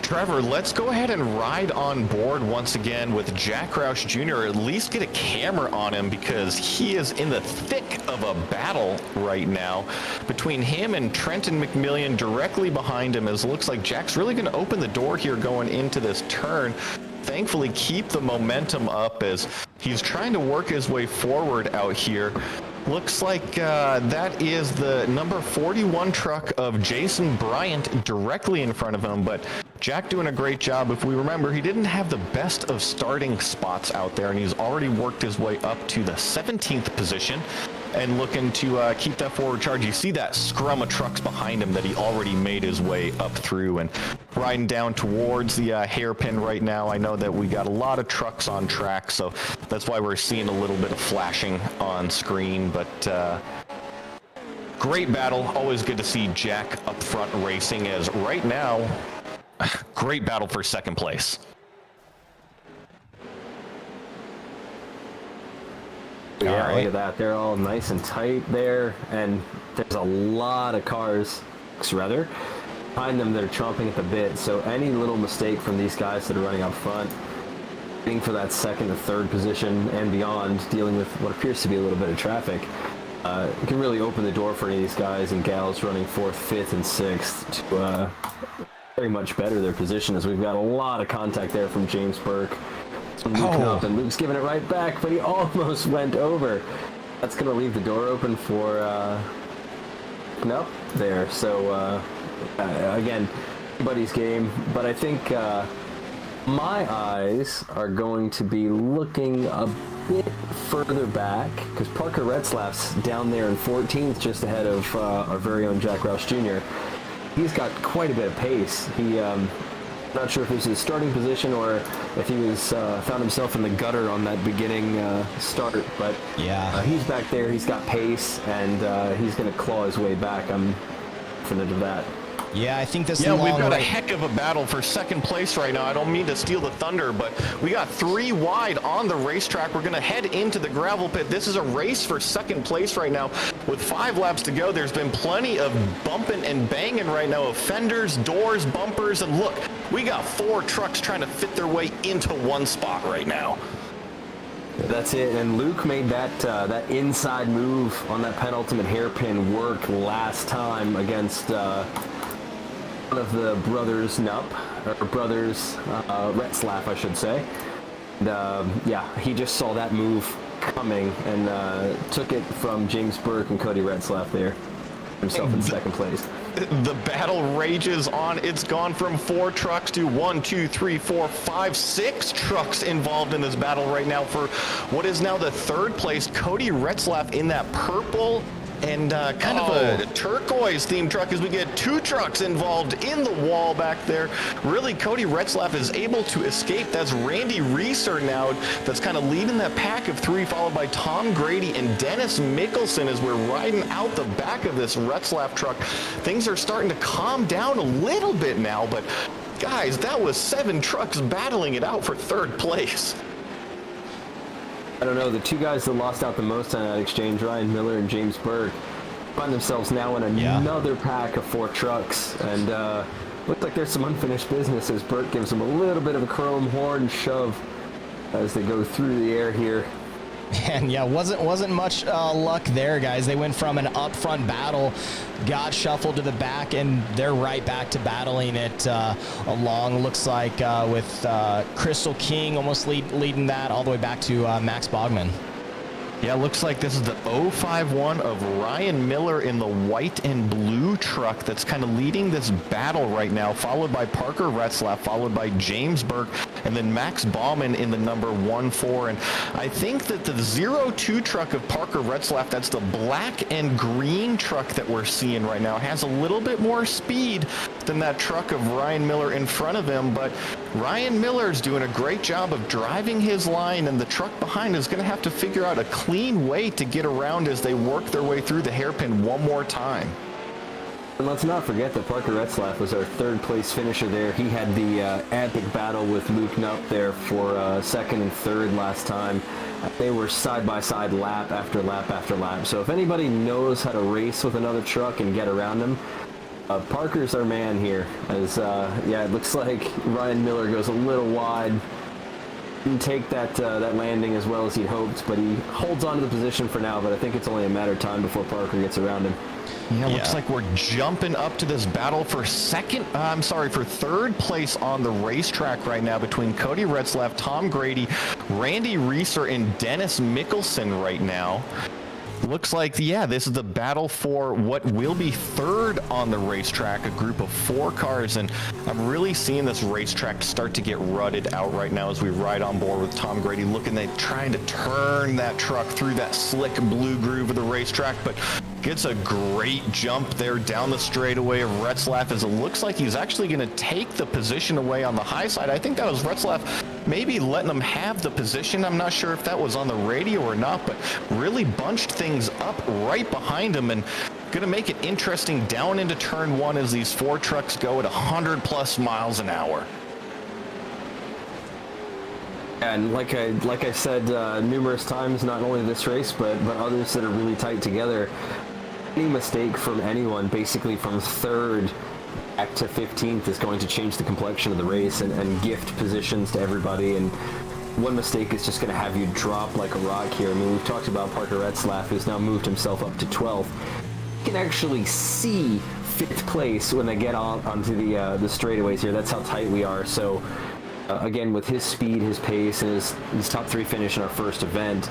Trevor, let's go ahead and ride on board once again with Jack Roush Jr. At least get a camera on him, because he is in the thick of a battle right now between him and Trenton McMillian directly behind him, as it looks like Jack's really going to open the door here going into this turn. Thankfully keep the momentum up as he's trying to work his way forward out here. Looks like that is the number 41 truck of Jason Bryant directly in front of him, but Jack doing a great job. If we remember, he didn't have the best of starting spots out there, and he's already worked his way up to the 17th position and looking to keep that forward charge. You see that scrum of trucks behind him that he already made his way up through and riding down towards the hairpin right now. I know that we got a lot of trucks on track, so that's why we're seeing a little bit of flashing on screen, but great battle. Always good to see Jack up front racing, as right now, great battle for second place.
Yeah, look at that. They're all nice and tight there, and there's a lot of cars, rather, behind them that are chomping at the bit. So any little mistake from these guys that are running up front fighting for that second to third position and beyond, dealing with what appears to be a little bit of traffic. It can really open the door for any of these guys and gals running 4th, 5th, and 6th to very much better their position, as we've got a lot of contact there from James Burke. From Luke Knupp, and Luke's giving it right back, but he almost went over. That's going to leave the door open for Knupp there. So, again, anybody's game, but I think my eyes are going to be looking a bit further back, because Parker Retzlaff's down there in 14th, just ahead of our very own Jack Roush Jr. He's got quite a bit of pace. He, not sure if it was his starting position or if he was found himself in the gutter on that beginning start, but
yeah,
he's back there. He's got pace, and he's going to claw his way back. I'm confident of that.
Yeah, I think this.
Yeah, we've got a heck of a battle for second place right now. I don't mean to steal the thunder, but we got 3 wide on the racetrack. We're going to head into the gravel pit. This is a race for second place right now. With 5 laps to go, there's been plenty of bumping and banging right now of fenders, doors, bumpers, and look, we got 4 trucks trying to fit their way into one spot right now.
That's it, and Luke made that that inside move on that penultimate hairpin work last time against one of the brothers Knupp, or brothers Retzlaff, I should say. And yeah, he just saw that move coming and took it from James Burke and Cody Retzlaff there, himself in second place.
The battle rages on. It's gone from 4 trucks to 1, 2, 3, 4, 5, 6 trucks involved in this battle right now for what is now the 3rd place. Cody Retzlaff in that purple and kind of a turquoise themed truck, as we get 2 trucks involved in the wall back there. Really, Cody Retzlaff is able to escape. That's Randy Reeser now that's kind of leading that pack of 3, followed by Tom Grady and Dennis Mickelson as we're riding out the back of this Retzlaff truck. Things are starting to calm down a little bit now, but guys, that was 7 trucks battling it out for 3rd place.
I don't know, the 2 guys that lost out the most on that exchange, Ryan Miller and James Burke, find themselves now in another pack of 4 trucks, and looks like there's some unfinished business as Burke gives them a little bit of a chrome horn shove as they go through the air here.
And yeah, wasn't much luck there, guys. They went from an up front battle, got shuffled to the back, and they're right back to battling it along. Looks like with Crystal King almost leading that all the way back to Max Bogman.
Yeah, looks like this is the 051 of Ryan Miller in the white and blue truck that's kind of leading this battle right now, followed by Parker Retzlaff, followed by James Burke, and then Max Baumann in the number 14. And I think that the 02 truck of Parker Retzlaff, that's the black and green truck that we're seeing right now, has a little bit more speed than that truck of Ryan Miller in front of him, but Ryan Miller's doing a great job of driving his line, and the truck behind is going to have to figure out a clean way to get around as they work their way through the hairpin one more time.
And let's not forget that Parker Retzlaff was our 3rd place finisher there. He had the epic battle with Luke Knupp there for 2nd and 3rd last time. They were side by side lap after lap after lap. So if anybody knows how to race with another truck and get around them, Parker's our man here, as yeah, it looks like Ryan Miller goes a little wide. Didn't take that landing as well as he'd hoped, but he holds on to the position for now, but I think it's only a matter of time before Parker gets around him.
Yeah, looks like we're jumping up to this battle for 3rd place on the racetrack right now between Cody Retzlaff, Tom Grady, Randy Reeser, and Dennis Mickelson right now. Looks like, yeah, this is the battle for what will be 3rd on the racetrack, a group of 4 cars, and I'm really seeing this racetrack start to get rutted out right now as we ride on board with Tom Grady, looking at trying to turn that truck through that slick blue groove of the racetrack, but gets a great jump there down the straightaway of Retzlaff, as it looks like he's actually going to take the position away on the high side. I think that was Retzlaff maybe letting them have the position. I'm not sure if that was on the radio or not, but really bunched things up right behind him and going to make it interesting down into turn 1 as these 4 trucks go at 100+ miles an hour.
And like I said numerous times, not only this race, but others that are really tight together, any mistake from anyone, basically from 3rd back to 15th, is going to change the complexion of the race and gift positions to everybody. And one mistake is just going to have you drop like a rock here. I mean, we've talked about Parker Retzlaff, who's now moved himself up to 12th. You can actually see 5th place when they get onto the straightaways here. That's how tight we are. So, again, with his speed, his pace, and his top 3 finish in our first event,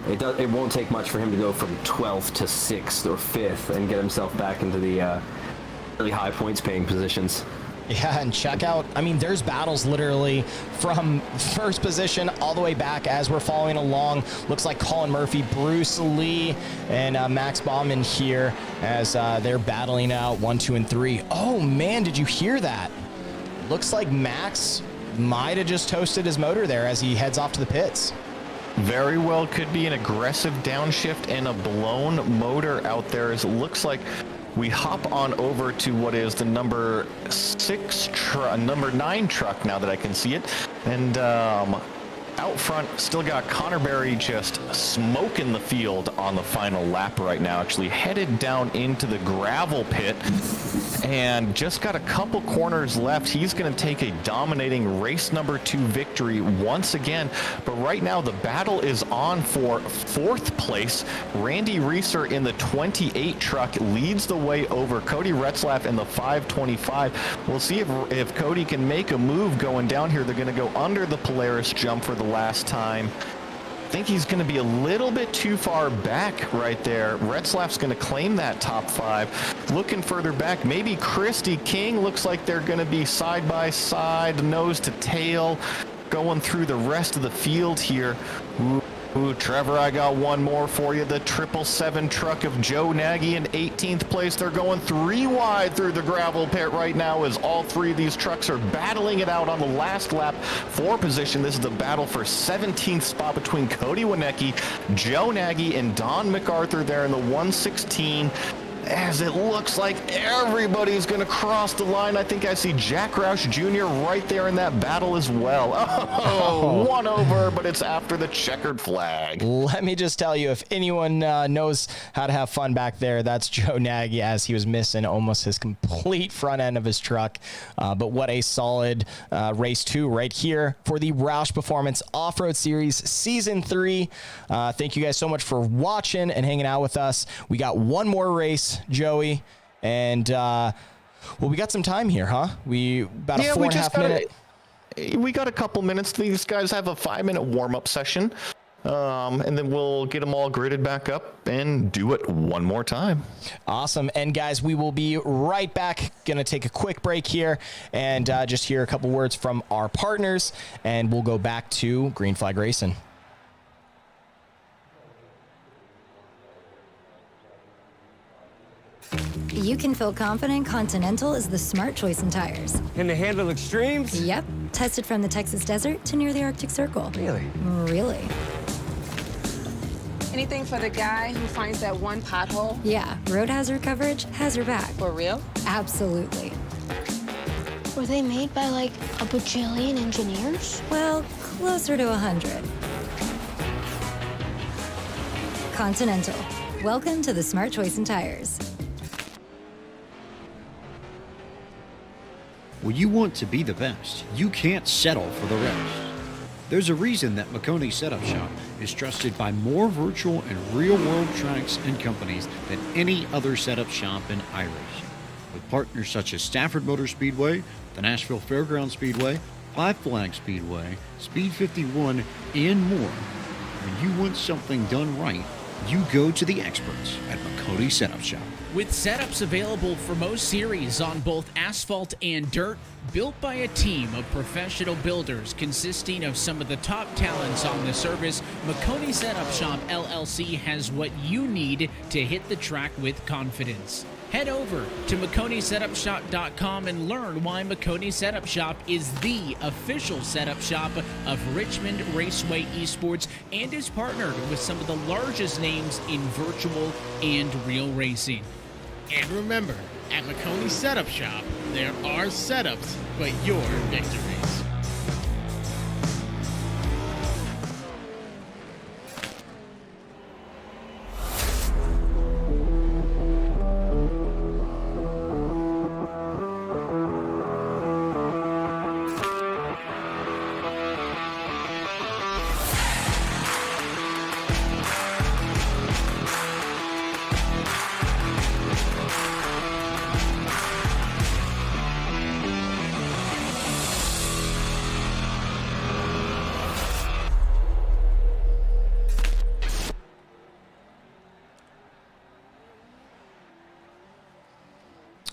it won't take much for him to go from 12th to 6th or 5th and get himself back into the really high points paying positions.
Yeah, and check out, I mean, there's battles literally from first position all the way back as we're following along. Looks like Colin Murphy, Bruce Lee, and Max Baumann here as they're battling out 1, 2, and 3. Oh, man, did you hear that? Looks like Max might have just toasted his motor there as he heads off to the pits.
Very well could be an aggressive downshift and a blown motor out there. As it looks like we hop on over to what is the number 9 truck now that I can see it. And out front, still got Connor Berry just smoking the field on the final lap right now. Actually headed down into the gravel pit and just got a couple corners left. He's going to take a dominating race number 2 victory once again. But right now the battle is on for 4th place. Randy Reeser in the 28 truck leads the way over Cody Retzlaff in the 525. We'll see if Cody can make a move going down here. They're going to go under the Polaris jump for the last time. I think he's going to be a little bit too far back right there. Retzlaff's going to claim that top 5. Looking further back, maybe Christy King. Looks like they're going to be side by side, nose to tail, going through the rest of the field here. Ooh, Trevor, I got one more for you. The 777 truck of Joe Nagy in 18th place. They're going 3 wide through the gravel pit right now as all 3 of these trucks are battling it out on the last lap for position. This is the battle for 17th spot between Cody Wienecke, Joe Nagy, and Don MacArthur there in the 116. As it looks like everybody's going to cross the line. I think I see Jack Roush Jr. right there in that battle as well. Oh, one over, but it's after the checkered flag.
Let me just tell you, if anyone knows how to have fun back there, that's Joe Nagy, as he was missing almost his complete front end of his truck. But what a solid race 2 right here for the Roush Performance Off-Road Series Season 3. Thank you guys so much for watching and hanging out with us. We got one more race, Joey, and well, we got some time here, huh? We about a 4.5 minute.
We got a couple minutes. These guys have a 5-minute warm-up session, and then we'll get them all gridded back up and do it one more time.
Awesome. And guys, we will be right back. Gonna take a quick break here and just hear a couple words from our partners, and we'll go back to Green Flag Racing.
You can feel confident Continental is the smart choice in tires.
Can they handle extremes?
Yep. Tested from the Texas desert to near the Arctic Circle.
Really?
Really.
Anything for the guy who finds that one pothole?
Yeah, road hazard coverage has your back.
For real?
Absolutely.
Were they made by like a bajillion engineers?
Well, closer to 100. Continental. Welcome to the smart choice in tires.
When you want to be the best, you can't settle for the rest. There's a reason that Makoni Setup Shop is trusted by more virtual and real-world tracks and companies than any other setup shop in iRacing. With partners such as Stafford Motor Speedway, the Nashville Fairgrounds Speedway, Five Flag Speedway, Speed 51, and more. When you want something done right, you go to the experts at Makoni Setup Shop.
With setups available for most series on both asphalt and dirt, built by a team of professional builders consisting of some of the top talents on the service, Makoni Setup Shop LLC has what you need to hit the track with confidence. Head over to MakoniSetupShop.com and learn why Makoni Setup Shop is the official setup shop of Richmond Raceway Esports and is partnered with some of the largest names in virtual and real racing.
And remember, at Makoni Setup Shop, there are setups, but your victories.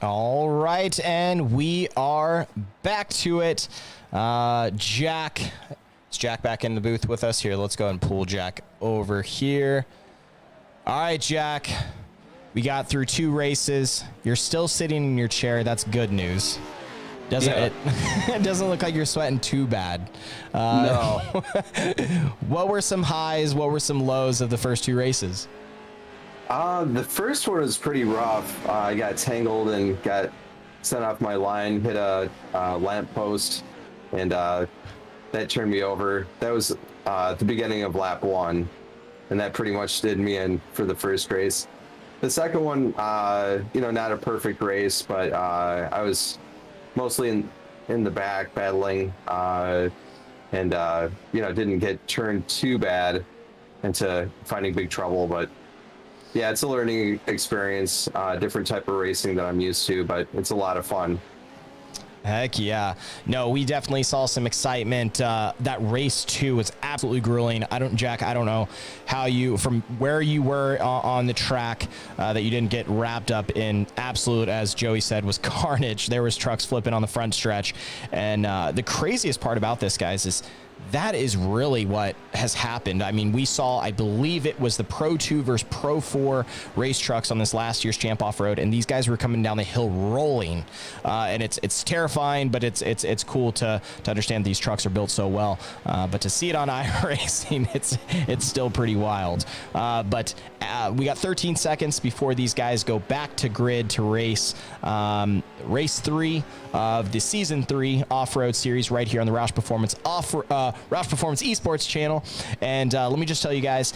All right, and we are back to it. Jack, is Jack back in the booth with us here? Let's go ahead and pull Jack over here. All right, Jack, we got through 2 races. You're still sitting in your chair. That's good news. It doesn't look like you're sweating too bad.
No.
What were some highs? What were some lows of the first 2 races?
The first one was pretty rough. I got tangled and got sent off my line, hit a lamp post, and that turned me over. That was at the beginning of lap 1, and that pretty much did me in for the first race. The second one, not a perfect race, but I was mostly in the back battling, and didn't get turned too bad into finding big trouble. But yeah, it's a learning experience, different type of racing that I'm used to, but it's a lot of fun.
Heck yeah. No, we definitely saw some excitement. That race 2 was absolutely grueling. Jack, I don't know how from where you were on the track, that you didn't get wrapped up in absolute, as Joey said, was carnage. There was trucks flipping on the front stretch. And the craziest part about this, guys, is that is really what has happened. I mean, we saw, I believe it was the Pro 2 versus Pro 4 race trucks on this last year's Champ Off-Road, and these guys were coming down the hill rolling. And it's terrifying, but it's cool to understand these trucks are built so well. But to see it on iRacing, it's still pretty wild. But we got 13 seconds before these guys go back to grid to race race 3 of the Season 3 Off-Road Series right here on the Roush Performance Esports channel. And let me just tell you guys,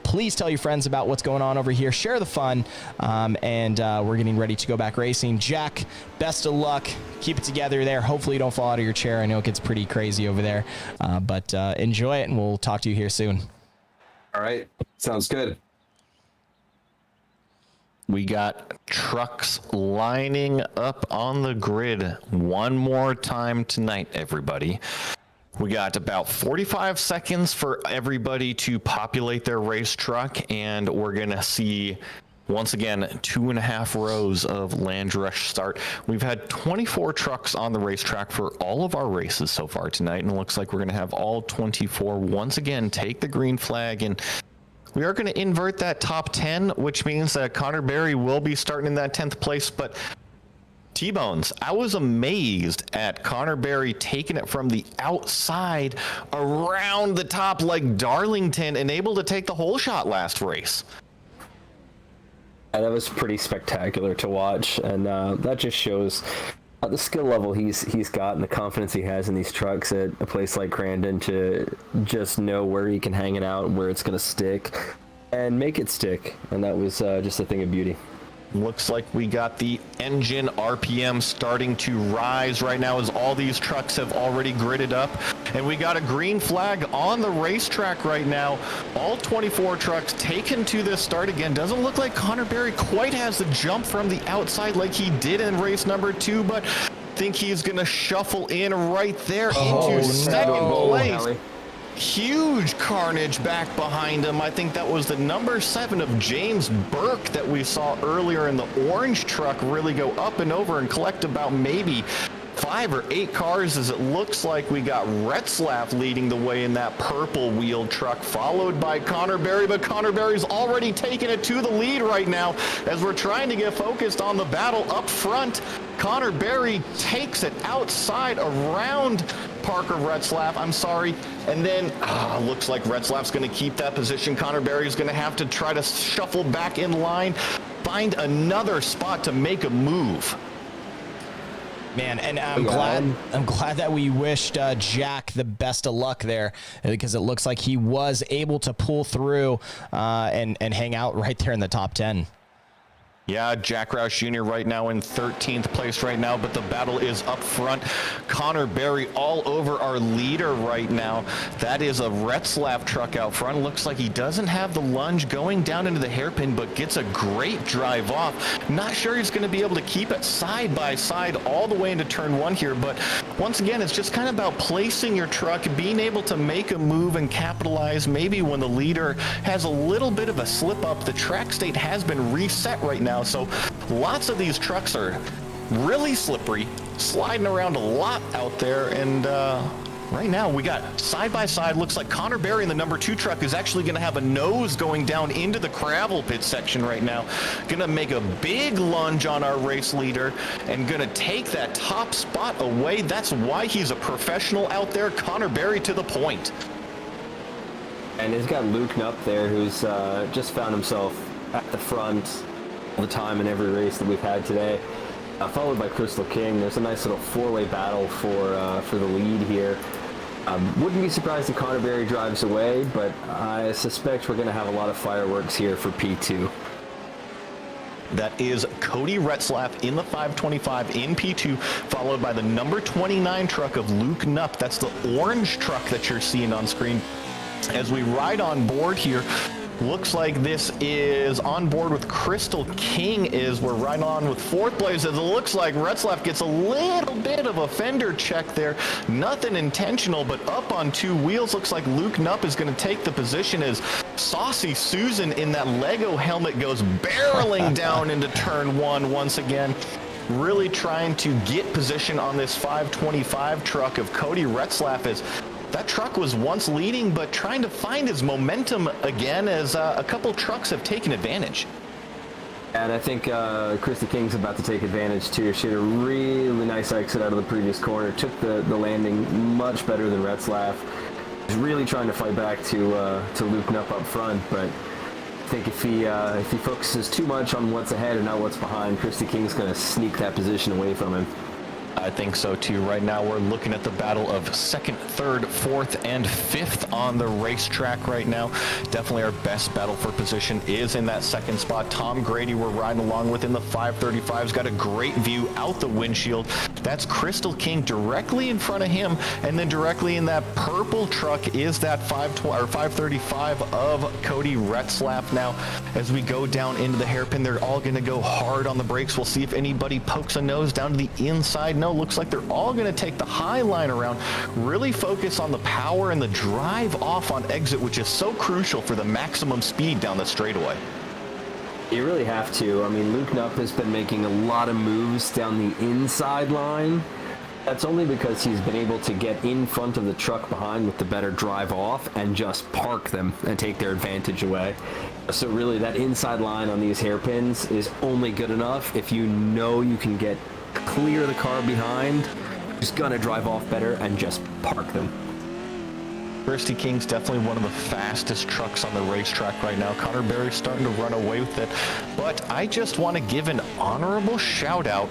please tell your friends about what's going on over here. Share the fun, and we're getting ready to go back racing. Jack, best of luck. Keep it together there. Hopefully you don't fall out of your chair. I know it gets pretty crazy over there, but enjoy it, and we'll talk to you here soon.
All right. Sounds good.
We got trucks lining up on the grid one more time tonight, everybody. We got about 45 seconds for everybody to populate their race truck, and we're going to see, once again, 2.5 rows of Land Rush start. We've had 24 trucks on the racetrack for all of our races so far tonight, and it looks like we're going to have all 24 once again take the green flag, and we are going to invert that top 10, which means that Connor Berry will be starting in that 10th place. But T-Bones, I was amazed at Connor Berry taking it from the outside around the top like Darlington and able to take the whole shot last race.
That was pretty spectacular to watch, and that just shows the skill level he's got and the confidence he has in these trucks at a place like Crandon to just know where he can hang it out and where it's going to stick and make it stick. And that was just a thing of beauty.
Looks like we got the engine RPM starting to rise right now as all these trucks have already gridded up. And we got a green flag on the racetrack right now. All 24 trucks taken to this start again. Doesn't look like Connor Berry quite has the jump from the outside like he did in race number 2, but I think he's going to shuffle in right there into second place. Huge carnage back behind him. I think that was the number 7 of James Burke that we saw earlier in the orange truck really go up and over and collect about maybe 5 or 8 cars, as it looks like we got Retzlaff leading the way in that purple wheeled truck, followed by Connor Berry, but Connor Berry's already taking it to the lead right now as we're trying to get focused on the battle up front. Connor Berry takes it outside around Parker Retzlaff, and then looks like Retzlaff's going to keep that position. Connor Berry's going to have to try to shuffle back in line, find another spot to make a move.
Man, and I'm glad that we wished Jack the best of luck there, because it looks like he was able to pull through and hang out right there in the top 10.
Yeah, Jack Roush Jr. right now in 13th place right now, but the battle is up front. Connor Berry all over our leader right now. That is a Retzlaff truck out front. Looks like he doesn't have the lunge going down into the hairpin, but gets a great drive off. Not sure he's going to be able to keep it side by side all the way into turn 1 here, but once again, it's just kind of about placing your truck, being able to make a move and capitalize. Maybe when the leader has a little bit of a slip up, the track state has been reset right now. So lots of these trucks are, I think, really slippery, sliding around a lot out there, and right now we got side by side. Looks like Connor Berry in the number 2 truck is actually going to have a nose going down into the gravel pit section right now. Going to make a big lunge on our race leader and going to take that top spot away. That's why he's a professional out there. Connor Berry to the point.
And he's got Luke Knupp there, who's just found himself at the front all the time in every race that we've had today. Followed by Crystal King. There's a nice little 4-way battle for the lead here. Wouldn't be surprised if Connor Berry drives away, but I suspect we're going to have a lot of fireworks here for P2.
That is Cody Retzlaff in the 525 in P2, followed by the number 29 truck of Luke Knupp. That's the orange truck that you're seeing on screen. As we ride on board here, looks like this is on board with Crystal King. We're right on with 4th place, as it looks like Retzlaff gets a little bit of a fender check there. Nothing intentional, but up on 2 wheels. Looks like Luke Knupp is going to take the position as Saucy Susan in that Lego helmet goes barreling down into turn 1 once again. Really trying to get position on this 525 truck of Cody Retzlaff, as that truck was once leading, but trying to find his momentum again, as a couple trucks have taken advantage.
And I think Krista King's about to take advantage too. She had a really nice exit out of the previous corner, took the landing much better than Retzlaff. He's really trying to fight back to Luke Knupp up front, but I think if he focuses too much on what's ahead and not what's behind, Krista King's going to sneak that position away from him.
I think so too. Right now we're looking at the battle of 2nd, 3rd, 4th, and 5th on the racetrack right now. Definitely our best battle for position is in that 2nd spot. Tom Grady we're riding along with in the 535's got a great view out the windshield. That's Crystal King directly in front of him, and then directly in that purple truck is that 535 of Cody Retzlaff. Now as we go down into the hairpin, they're all going to go hard on the brakes. We'll see if anybody pokes a nose down to the inside. No, looks like they're all going to take the high line around, really focus on the power and the drive off on exit, which is so crucial for the maximum speed down the straightaway.
You really have to. I mean, Luke Knupp has been making a lot of moves down the inside line. That's only because he's been able to get in front of the truck behind with the better drive off and just park them and take their advantage away. So really that inside line on these hairpins is only good enough if you know you can get clear the car behind, just gonna drive off better and just park them.
Christy King's definitely one of the fastest trucks on the racetrack right now. Connor Berry's starting to run away with it, but I just want to give an honorable shout out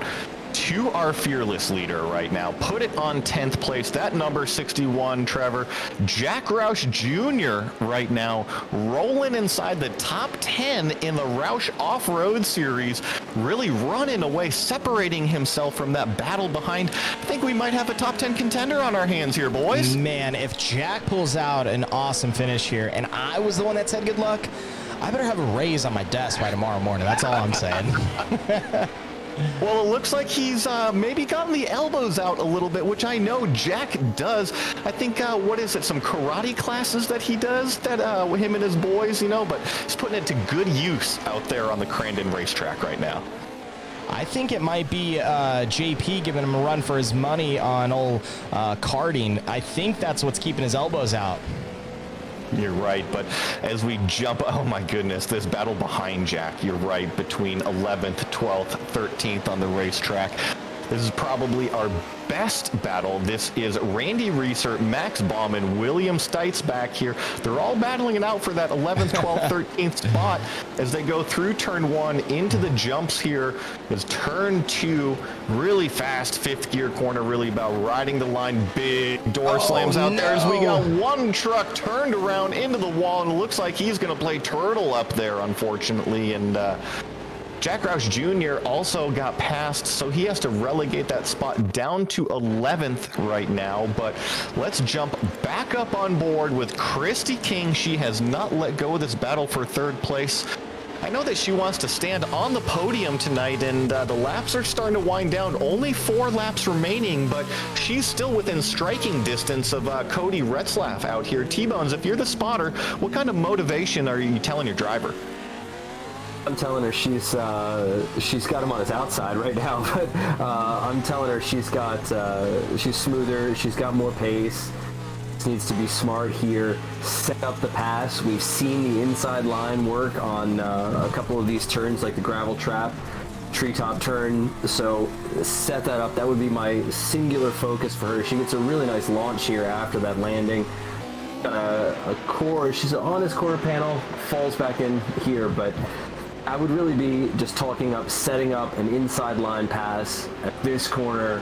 to our fearless leader right now. Put it on 10th place, that number 61, Trevor. Jack Roush Jr. right now rolling inside the top 10 in the ROUSH Off-Road Series, really running away, separating himself from that battle behind. I think we might have a top 10 contender on our hands here, boys.
Man, if Jack pulls out an awesome finish here, and I was the one that said good luck, I better have a raise on my desk by tomorrow morning. That's all I'm saying.
Well, it looks like he's maybe gotten the elbows out a little bit, which I know Jack does. I think, what is it, some karate classes that he does, that him and his boys, you know, but he's putting it to good use out there on the Crandon racetrack right now.
I think it might be JP giving him a run for his money on old karting. I think that's what's keeping his elbows out.
You're right, but as we jump, oh my goodness, this battle behind Jack, you're right, between 11th, 12th, 13th on the racetrack. This is probably our best battle. This is Randy Reeser, Max Baum, and William Stites back here. They're all battling it out for that 11th, 12th, 13th spot as they go through turn 1 into the jumps here. As turn 2, really fast 5th gear corner, really about riding the line. Big door slams out there as we got one truck turned around into the wall, and it looks like he's going to play turtle up there, unfortunately, and Jack Roush Jr. also got passed, so he has to relegate that spot down to 11th right now. But let's jump back up on board with Christy King. She has not let go of this battle for 3rd place. I know that she wants to stand on the podium tonight, and the laps are starting to wind down. Only 4 laps remaining, but she's still within striking distance of Cody Retzlaff out here. T-Bones, if you're the spotter, what kind of motivation are you telling your driver?
I'm telling her she's got him on his outside right now, but I'm telling her she's smoother, she's got more pace. She needs to be smart here, set up the pass. We've seen the inside line work on a couple of these turns, like the gravel trap, treetop turn. So set that up. That would be my singular focus for her. She gets a really nice launch here after that landing. Got a core. She's on his quarter panel, falls back in here, but I would really be just talking up, setting up an inside line pass at this corner,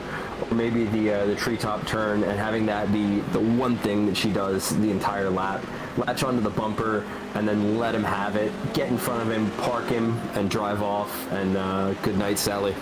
or maybe the treetop turn, and having that be the one thing that she does the entire lap. Latch onto the bumper and then let him have it. Get in front of him, park him, and drive off. And good night, Sally.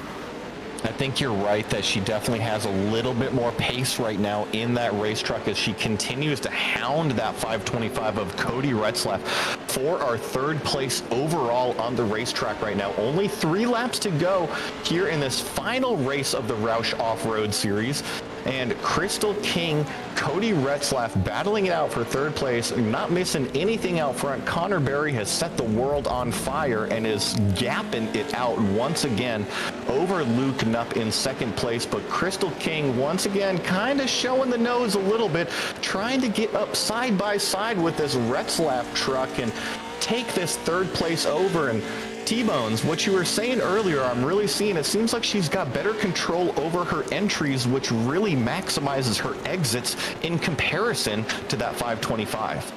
I think you're right that she definitely has a little bit more pace right now in that race truck as she continues to hound that 525 of Cody Retzlaff for our third place overall on the racetrack right now. Only 3 laps to go here in this final race of the ROUSH Off-Road Series. And Crystal King, Cody Retzlaff battling it out for third place, not missing anything out front. Connor Berry has set the world on fire and is gapping it out once again over Luke Knupp in second place. But Crystal King once again kind of showing the nose a little bit, trying to get up side by side with this Retzlaff truck and take this third place over. And T-Bones, what you were saying earlier, I'm really seeing, it seems like she's got better control over her entries, which really maximizes her exits in comparison to that 525.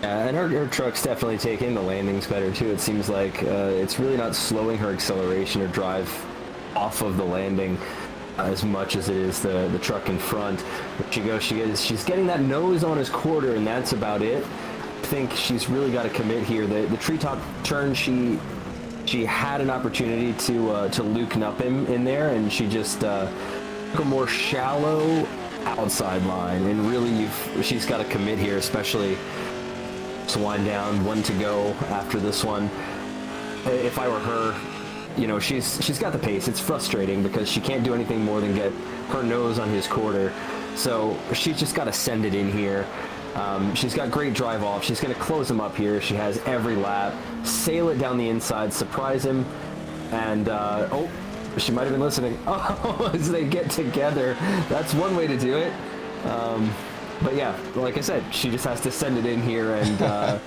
Yeah, and her truck's definitely taking the landings better too. It seems like it's really not slowing her acceleration or drive off of the landing as much as it is the truck in front. She's getting that nose on his quarter, and that's about it. I think she's really got to commit here. The treetop turn, she had an opportunity to Luke Knupp him in there, and she just took a more shallow outside line. And really, she's got to commit here, especially to wind down, 1 to go after this one. If I were her, you know, she's got the pace. It's frustrating because she can't do anything more than get her nose on his quarter. So she's just got to send it in here. She's got great drive off. She's going to close him up here. She has every lap. Sail it down the inside, surprise him, and oh, she might have been listening. Oh, as they get together. That's one way to do it. But yeah, like I said, she just has to send it in here and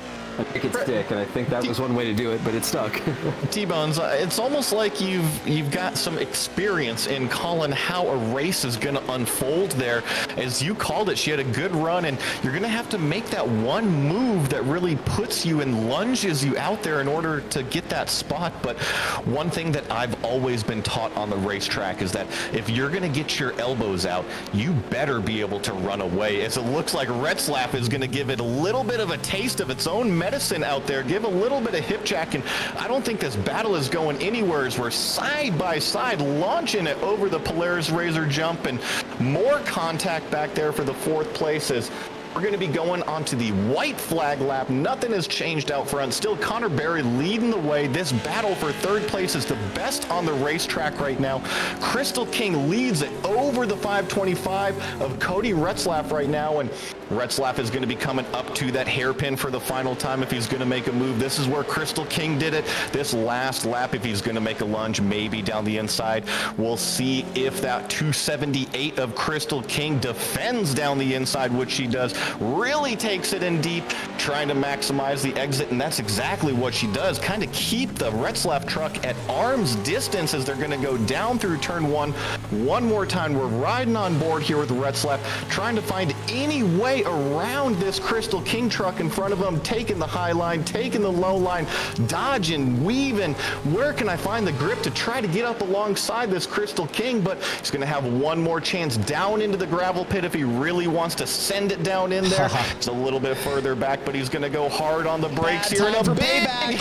make it stick, and I think that was one way to do it, but it stuck.
T-Bones, it's almost like you've got some experience in calling how a race is going to unfold there. As you called it, she had a good run, and you're going to have to make that one move that really puts you and lunges you out there in order to get that spot. But one thing that I've always been taught on the racetrack is that if you're going to get your elbows out, you better be able to run away, as it looks like Retzlaff is going to give it a little bit of a taste of its own medicine out there, give a little bit of hip jack, and I don't think this battle is going anywhere as we're side by side launching it over the Polaris Razor jump, and more contact back there for the fourth place as we're going to be going onto the white flag lap. Nothing has changed out front. Still Connor Berry leading the way. This battle for third place is the best on the racetrack right now. Crystal King leads it over the 525 of Cody Retzlaff right now, and Retzlaff is going to be coming up to that hairpin for the final time if he's going to make a move. This is where Crystal King did it. This last lap, if he's going to make a lunge, maybe down the inside. We'll see if that 278 of Crystal King defends down the inside, which she does. Really takes it in deep, trying to maximize the exit, and that's exactly what she does. Kind of keep the Retzlaff truck at arm's distance as they're going to go down through turn 1. One more time, we're riding on board here with Retzlaff, trying to find any way around this Crystal King truck in front of him, taking the high line, taking the low line, dodging, weaving. Where can I find the grip to try to get up alongside this Crystal King? But he's going to have one more chance down into the gravel pit if he really wants to send it down in there. It's a little bit further back, but he's going to go hard on the brakes here.
Bad time for payback.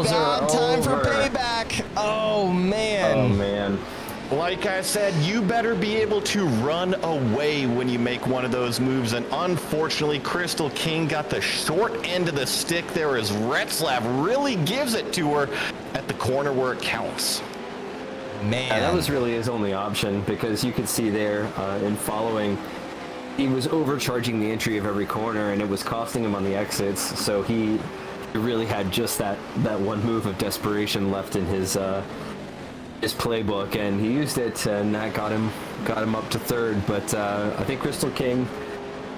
Bad time for payback. Oh, man.
Oh, man.
Like I said, you better be able to run away when you make one of those moves, and unfortunately, Crystal King got the short end of the stick there as Retzlaff really gives it to her at the corner where it counts.
Man.
Yeah, that was really his only option, because you could see there in following, he was overcharging the entry of every corner, and it was costing him on the exits, so he he really had just that one move of desperation left in his playbook, and he used it, and that got him up to third. But I think Crystal King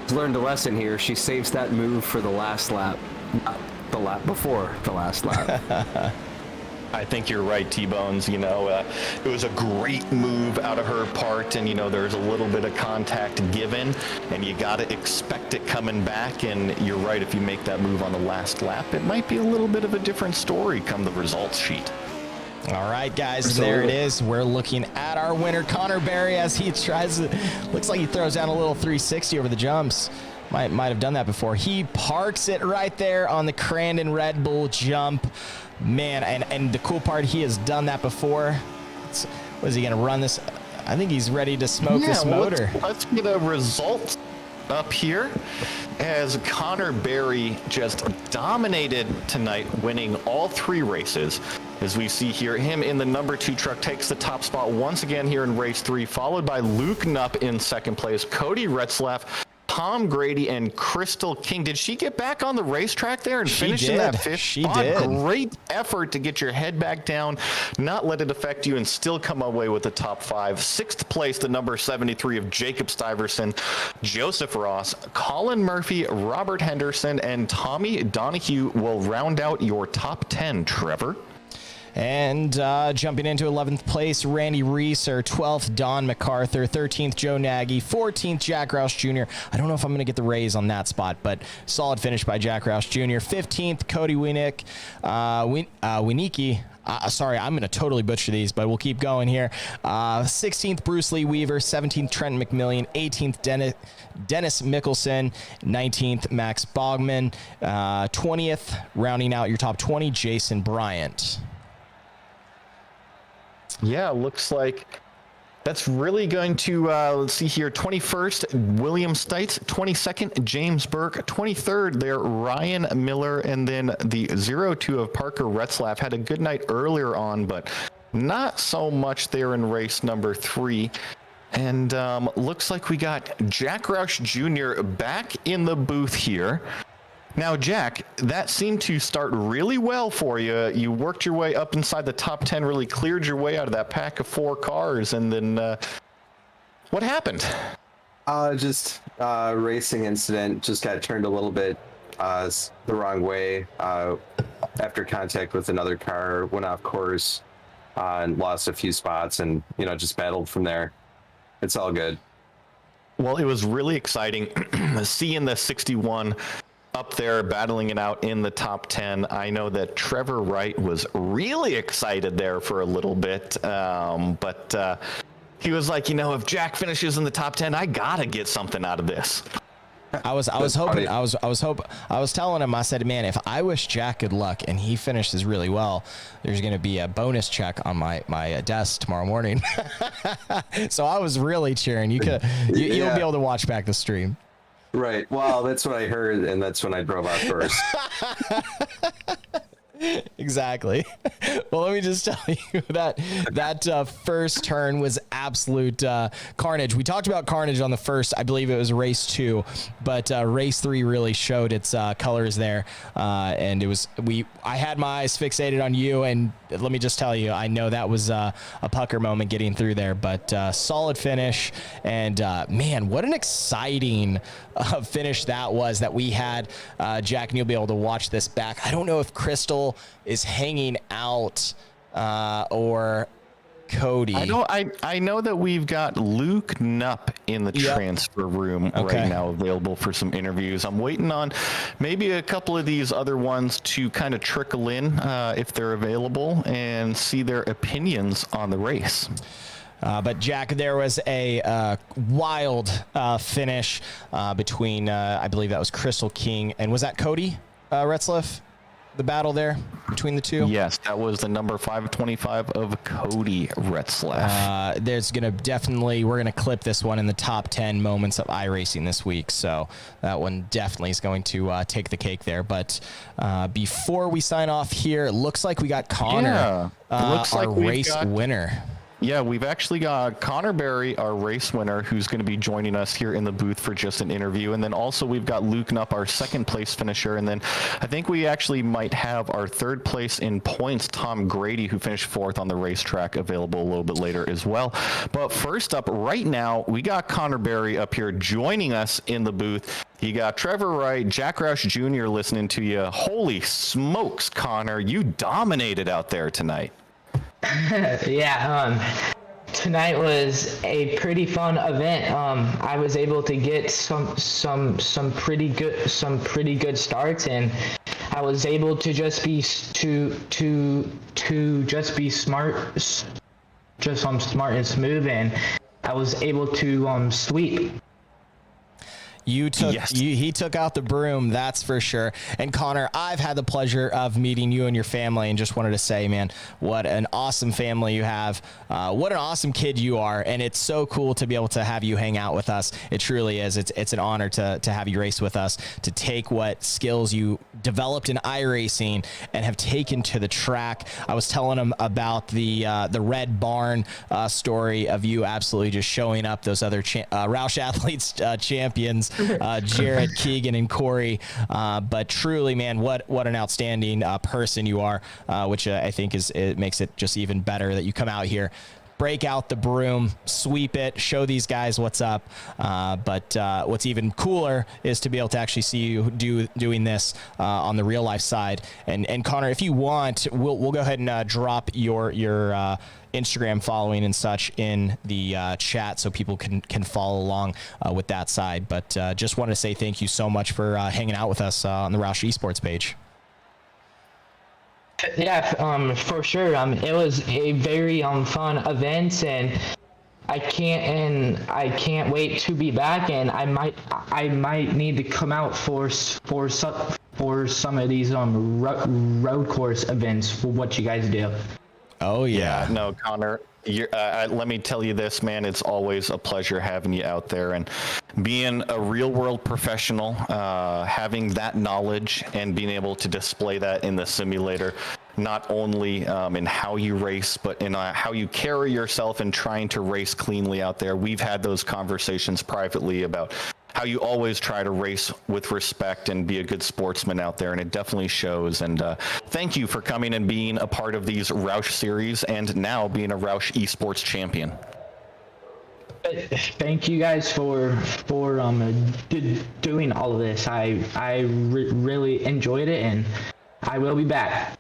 has learned a lesson here. She saves that move for the last lap, not the lap before the last lap.
I think you're right, T-Bones. You know, it was a great move out of her part, and, you know, there's a little bit of contact given, and you got to expect it coming back. And you're right, if you make that move on the last lap, it might be a little bit of a different story come the results sheet.
All right, guys, there it is. We're looking at our winner, Connor Berry, as he tries to, looks like he throws down a little 360 over the jumps. Might have done that before. He parks it right there on the Crandon Red Bull jump. Man, and the cool part, he has done that before. What is he going to run this? I think he's ready to smoke this motor.
Let's get a result up here as Connor Berry just dominated tonight, winning all 3 races. As we see here, him in the number 2 truck takes the top spot once again here in race 3, followed by Luke Knupp in second place, Cody Retzlaff, Tom Grady, and Crystal King. Did she get back on the racetrack there and finish in that 5th spot?
Did.
Great effort to get your head back down, not let it affect you, and still come away with the top 5. 6th place, the number 73 of Jacob Stuyvesant, Joseph Ross, Colin Murphy, Robert Henderson, and Tommy Donahue will round out your top 10, Trevor.
And jumping into 11th place, Randy Reeser. 12th, Don MacArthur. 13th, Joe Nagy. 14th, Jack Roush Jr. I don't know if I'm going to get the raise on that spot, but solid finish by Jack Roush Jr. 15th, Cody Winnick. Winnicki. Sorry, I'm going to totally butcher these, but we'll keep going here. 16th, Bruce Lee Weaver. 17th, Trent McMillian. 18th, Dennis Mickelson. 19th, Max Bogman. 20th, rounding out your top 20, Jason Bryant.
Yeah, looks like that's really going to, let's see here, 21st, William Stites, 22nd, James Burke, 23rd there, Ryan Miller, and then the 02 of Parker Retzlaff. Had a good night earlier on, but not so much there in race number 3. And looks like we got Jack Roush Jr. back in the booth here. Now, Jack, that seemed to start really well for you. You worked your way up inside the top 10, really cleared your way out of that pack of 4 cars, and then what happened?
Just racing incident. Just got turned a little bit the wrong way after contact with another car. Went off course and lost a few spots, and just battled from there. It's all good.
Well, it was really exciting seeing the 61 up there battling it out in the top 10. I know that Trevor Wright was really excited there for a little bit, but he was like, if Jack finishes in the top 10, I gotta get something out of this.
I was telling him, I said, man, if I wish Jack good luck and he finishes really well, there's going to be a bonus check on my desk tomorrow morning. So I was really cheering. You'll be able to watch back the stream.
Right. Well, that's what I heard, and that's when I drove out first.
Exactly. Well, let me just tell you that first turn was absolute carnage. We talked about carnage on the first, I believe it was race 2, but race 3 really showed its colors there. And it was I had my eyes fixated on you, and let me just tell you, I know that was a pucker moment getting through there, but solid finish. And man, what an exciting finish that was that we had. Jack, and you'll be able to watch this back. I don't know if Crystal is hanging out or Cody.
I know that we've got Luke Knupp in the transfer room right now, available for some interviews. I'm waiting on maybe a couple of these other ones to kind of trickle in if they're available and see their opinions on the race.
But Jack, there was a wild finish between, I believe that was Crystal King, and was that Cody Retzlaff? The battle there between the two?
Yes, that was the number 525 of Cody Retzlaff.
There's going to we're going to clip this one in the top 10 moments of iRacing this week. So that one definitely is going to take the cake there. But before we sign off here, it looks like we got Connor,
looks like
our race winner.
Yeah, we've actually got Connor Berry, our race winner, who's going to be joining us here in the booth for just an interview. And then also we've got Luke Knupp, our second place finisher. And then I think we actually might have our third place in points, Tom Grady, who finished fourth on the racetrack, available a little bit later as well. But first up right now, we got Connor Berry up here joining us in the booth. You got Trevor Wright, Jack Roush Jr. listening to you. Holy smokes, Connor, you dominated out there tonight.
Yeah, tonight was a pretty fun event. I was able to get some pretty good starts, and I was able to just be smart, smart and smooth, and I was able to sweep.
You took
Yes.
he took out the broom, that's for sure. And Connor, I've had the pleasure of meeting you and your family, and just wanted to say, man, what an awesome family you have. What an awesome kid you are, and it's so cool to be able to have you hang out with us. It truly is. It's an honor to have you race with us, to take what skills you developed in iRacing and have taken to the track. I was telling him about the Red Barn story of you absolutely just showing up those other Roush athletes champions. Jared, Keegan, and Corey. But truly, man, what an outstanding person you are, which I think it makes it just even better that you come out here, break out the broom, sweep it, show these guys what's up. But what's even cooler is to be able to actually see you doing this on the real life side. And Connor, if you want, we'll go ahead and drop your Instagram following and such in the chat so people can follow along with that side. But just wanted to say thank you so much for hanging out with us on the Roush Esports page.
Yeah, for sure. It was a very fun event, and I can't wait to be back. And I might need to come out for some of these road course events for what you guys do.
Oh yeah.
No, Connor, let me tell you this, man. It's always a pleasure having you out there, and being a real world professional, having that knowledge and being able to display that in the simulator, not only in how you race, but in how you carry yourself and trying to race cleanly out there. We've had those conversations privately about how you always try to race with respect and be a good sportsman out there, and it definitely shows. And thank you for coming and being a part of these Roush series, and now being a Roush Esports champion.
Thank you guys for doing all of this. I really enjoyed it, and I will be back.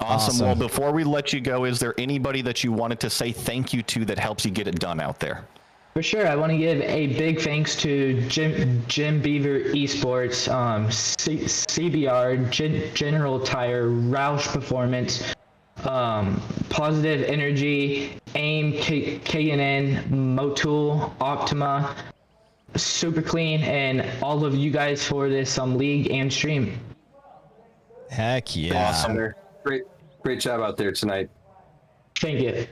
Awesome. Well, before we let you go, is there anybody that you wanted to say thank you to that helps you get it done out there?
For sure, I want to give a big thanks to Jim Beaver Esports, CBR, General Tire, Roush Performance, Positive Energy, AIM, K&N, Motul, Optima, Super Clean, and all of you guys for this league and stream.
Heck yeah.
Awesome. Great job out there tonight.
Thank you.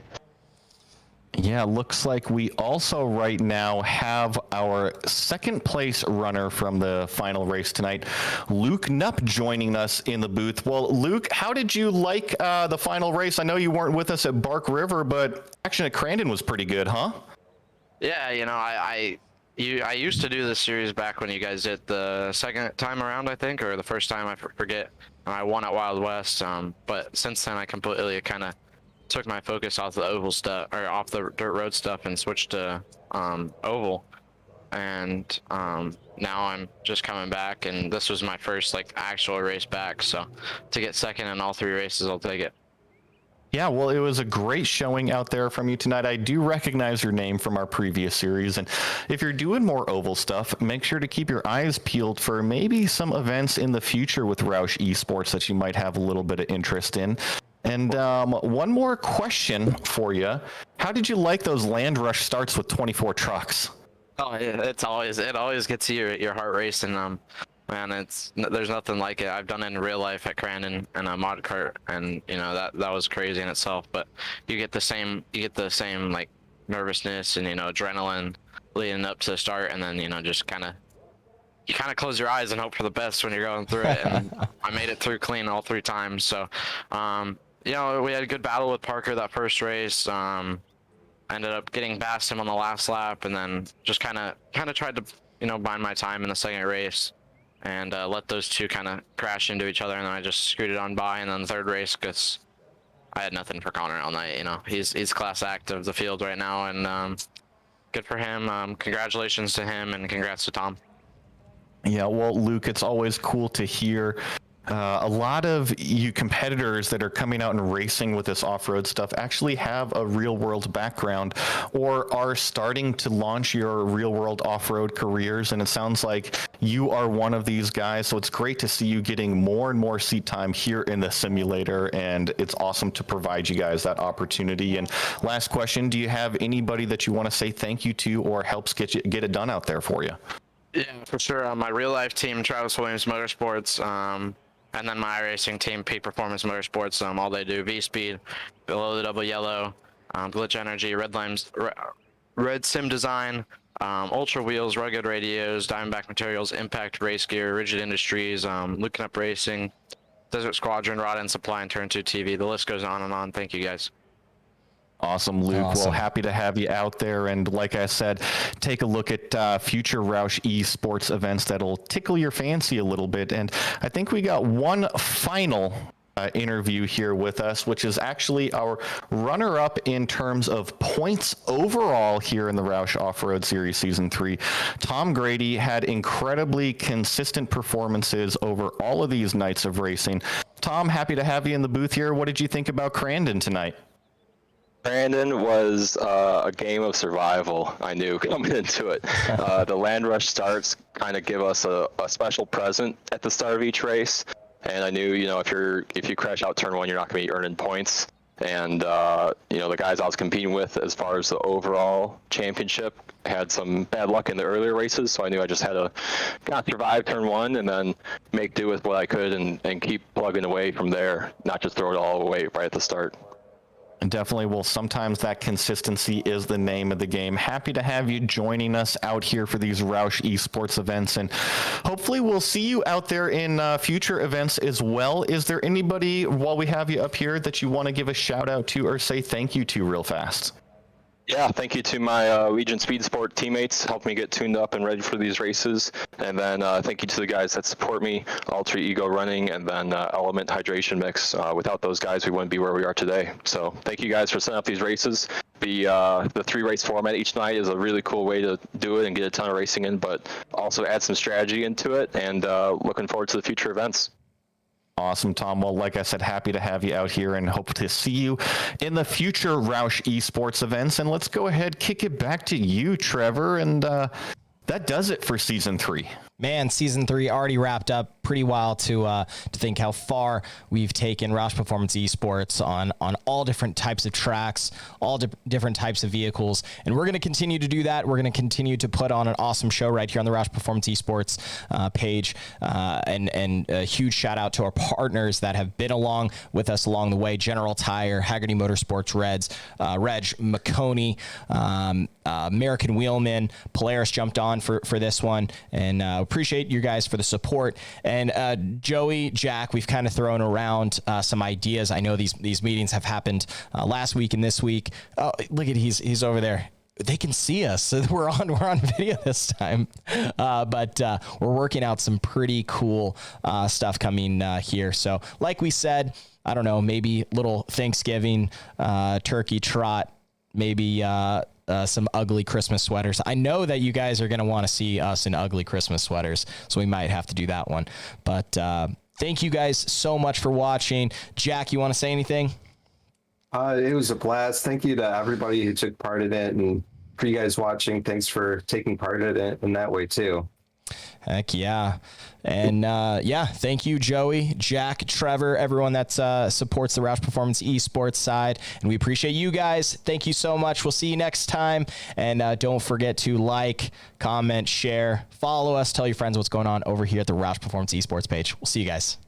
Yeah, looks like we also right now have our second place runner from the final race tonight, Luke Knupp, joining us in the booth. Well, Luke, how did you like the final race? I know you weren't with us at Bark River, but action at Crandon was pretty good, huh?
Yeah, you know, I used to do this series back when you guys did the second time around, I think, or the first time, I forget. I won at Wild West, but since then I completely kind of took my focus off the oval stuff, or off the dirt road stuff, and switched to oval. And now I'm just coming back, and this was my first actual race back, so to get second in all three races, I'll take it.
Yeah, well, it was a great showing out there from you tonight. I do recognize your name from our previous series, and if you're doing more oval stuff, make sure to keep your eyes peeled for maybe some events in the future with Roush Esports that you might have a little bit of interest in. And one more question for you. How did you like those land rush starts with 24 trucks?
Oh, it always gets your heart racing. Man, there's nothing like it. I've done it in real life at Crandon and a mod cart, and you know that was crazy in itself. But you get the same like nervousness and adrenaline leading up to the start, and then just kind of close your eyes and hope for the best when you're going through it. And I made it through clean all three times. So we had a good battle with Parker that first race. ended up getting past him on the last lap, and then just kind of tried to, you know, bind my time in the second race, and let those two kind of crash into each other, and then I just scooted on by. And then the third race, because I had nothing for Connor all night. You know, he's class act of the field right now, and good for him. Congratulations to him, and congrats to Tom.
Yeah, well, Luke, it's always cool to hear a lot of you competitors that are coming out and racing with this off-road stuff actually have a real-world background or are starting to launch your real-world off-road careers, and it sounds like you are one of these guys. So it's great to see you getting more and more seat time here in the simulator, and it's awesome to provide you guys that opportunity. And last question, do you have anybody that you want to say thank you to or helps get it done out there for you?
Yeah, for sure. My real-life team, Travis Williams Motorsports, and then my iRacing team, Peak Performance Motorsports. All they do: V-Speed, Below the Double Yellow, Glitch Energy, Red Sim Design, Ultra Wheels, Rugged Radios, Diamondback Materials, Impact Race Gear, Rigid Industries, Looking Up Racing, Desert Squadron, Rod and Supply, and Turn 2 TV. The list goes on and on. Thank you, guys.
Awesome, Luke. Well, happy to have you out there. And like I said, take a look at future Roush esports events that'll tickle your fancy a little bit. And I think we got one final interview here with us, which is actually our runner-up in terms of points overall here in the Roush Off-Road Series Season 3. Tom Grady had incredibly consistent performances over all of these nights of racing. Tom, happy to have you in the booth here. What did you think about Crandon tonight?
Crandon was a game of survival, I knew, coming into it. The land rush starts kind of give us a special present at the start of each race, and I knew, you know, if you crash out turn one, you're not going to be earning points. And you know, the guys I was competing with as far as the overall championship had some bad luck in the earlier races, so I knew I just had to kind of survive turn one and then make do with what I could and keep plugging away from there, not just throw it all away right at the start.
Definitely. Well, sometimes that consistency is the name of the game. Happy to have you joining us out here for these Roush esports events, and hopefully we'll see you out there in future events as well. Is there anybody, while we have you up here, that you want to give a shout out to or say thank you to real fast?
Yeah, thank you to my Legion Speed Sport teammates, helped me get tuned up and ready for these races. And then thank you to the guys that support me, Ultra Ego Running, and then Element Hydration Mix. Without those guys, we wouldn't be where we are today. So thank you guys for setting up these races. The 3-race format each night is a really cool way to do it and get a ton of racing in, but also add some strategy into it, and looking forward to the future events.
Awesome, Tom. Well, like I said, happy to have you out here and hope to see you in the future Roush esports events. And let's go ahead, kick it back to you, Trevor. And that does it for Season 3.
Man, Season 3 already wrapped up. Pretty wild to think how far we've taken Roush Performance Esports on all different types of tracks, all different types of vehicles. And we're going to continue to do that. We're going to continue to put on an awesome show right here on the Roush Performance Esports page. And a huge shout out to our partners that have been along with us along the way: General Tire, Haggerty Motorsports, Reg, McConey, American Wheelman. Polaris jumped on for this one, and appreciate you guys for the support. And Joey, Jack, we've kind of thrown around some ideas. I know these meetings have happened last week and this week. Oh, look at he's over there. They can see us, so we're on video this time. But we're working out some pretty cool stuff coming here. So, like we said, I don't know, maybe little Thanksgiving turkey trot, maybe some ugly Christmas sweaters. I know that you guys are going to want to see us in ugly Christmas sweaters, so we might have to do that one. But thank you guys so much for watching. Jack, you want to say anything?
It was a blast. Thank you to everybody who took part in it, and for you guys watching, thanks for taking part in it in that way too.
Heck yeah. And yeah, thank you, Joey, Jack, Trevor, everyone that supports the Roush Performance Esports side. And we appreciate you guys. Thank you so much. We'll see you next time. And don't forget to like, comment, share, follow us, tell your friends what's going on over here at the Roush Performance Esports page. We'll see you guys.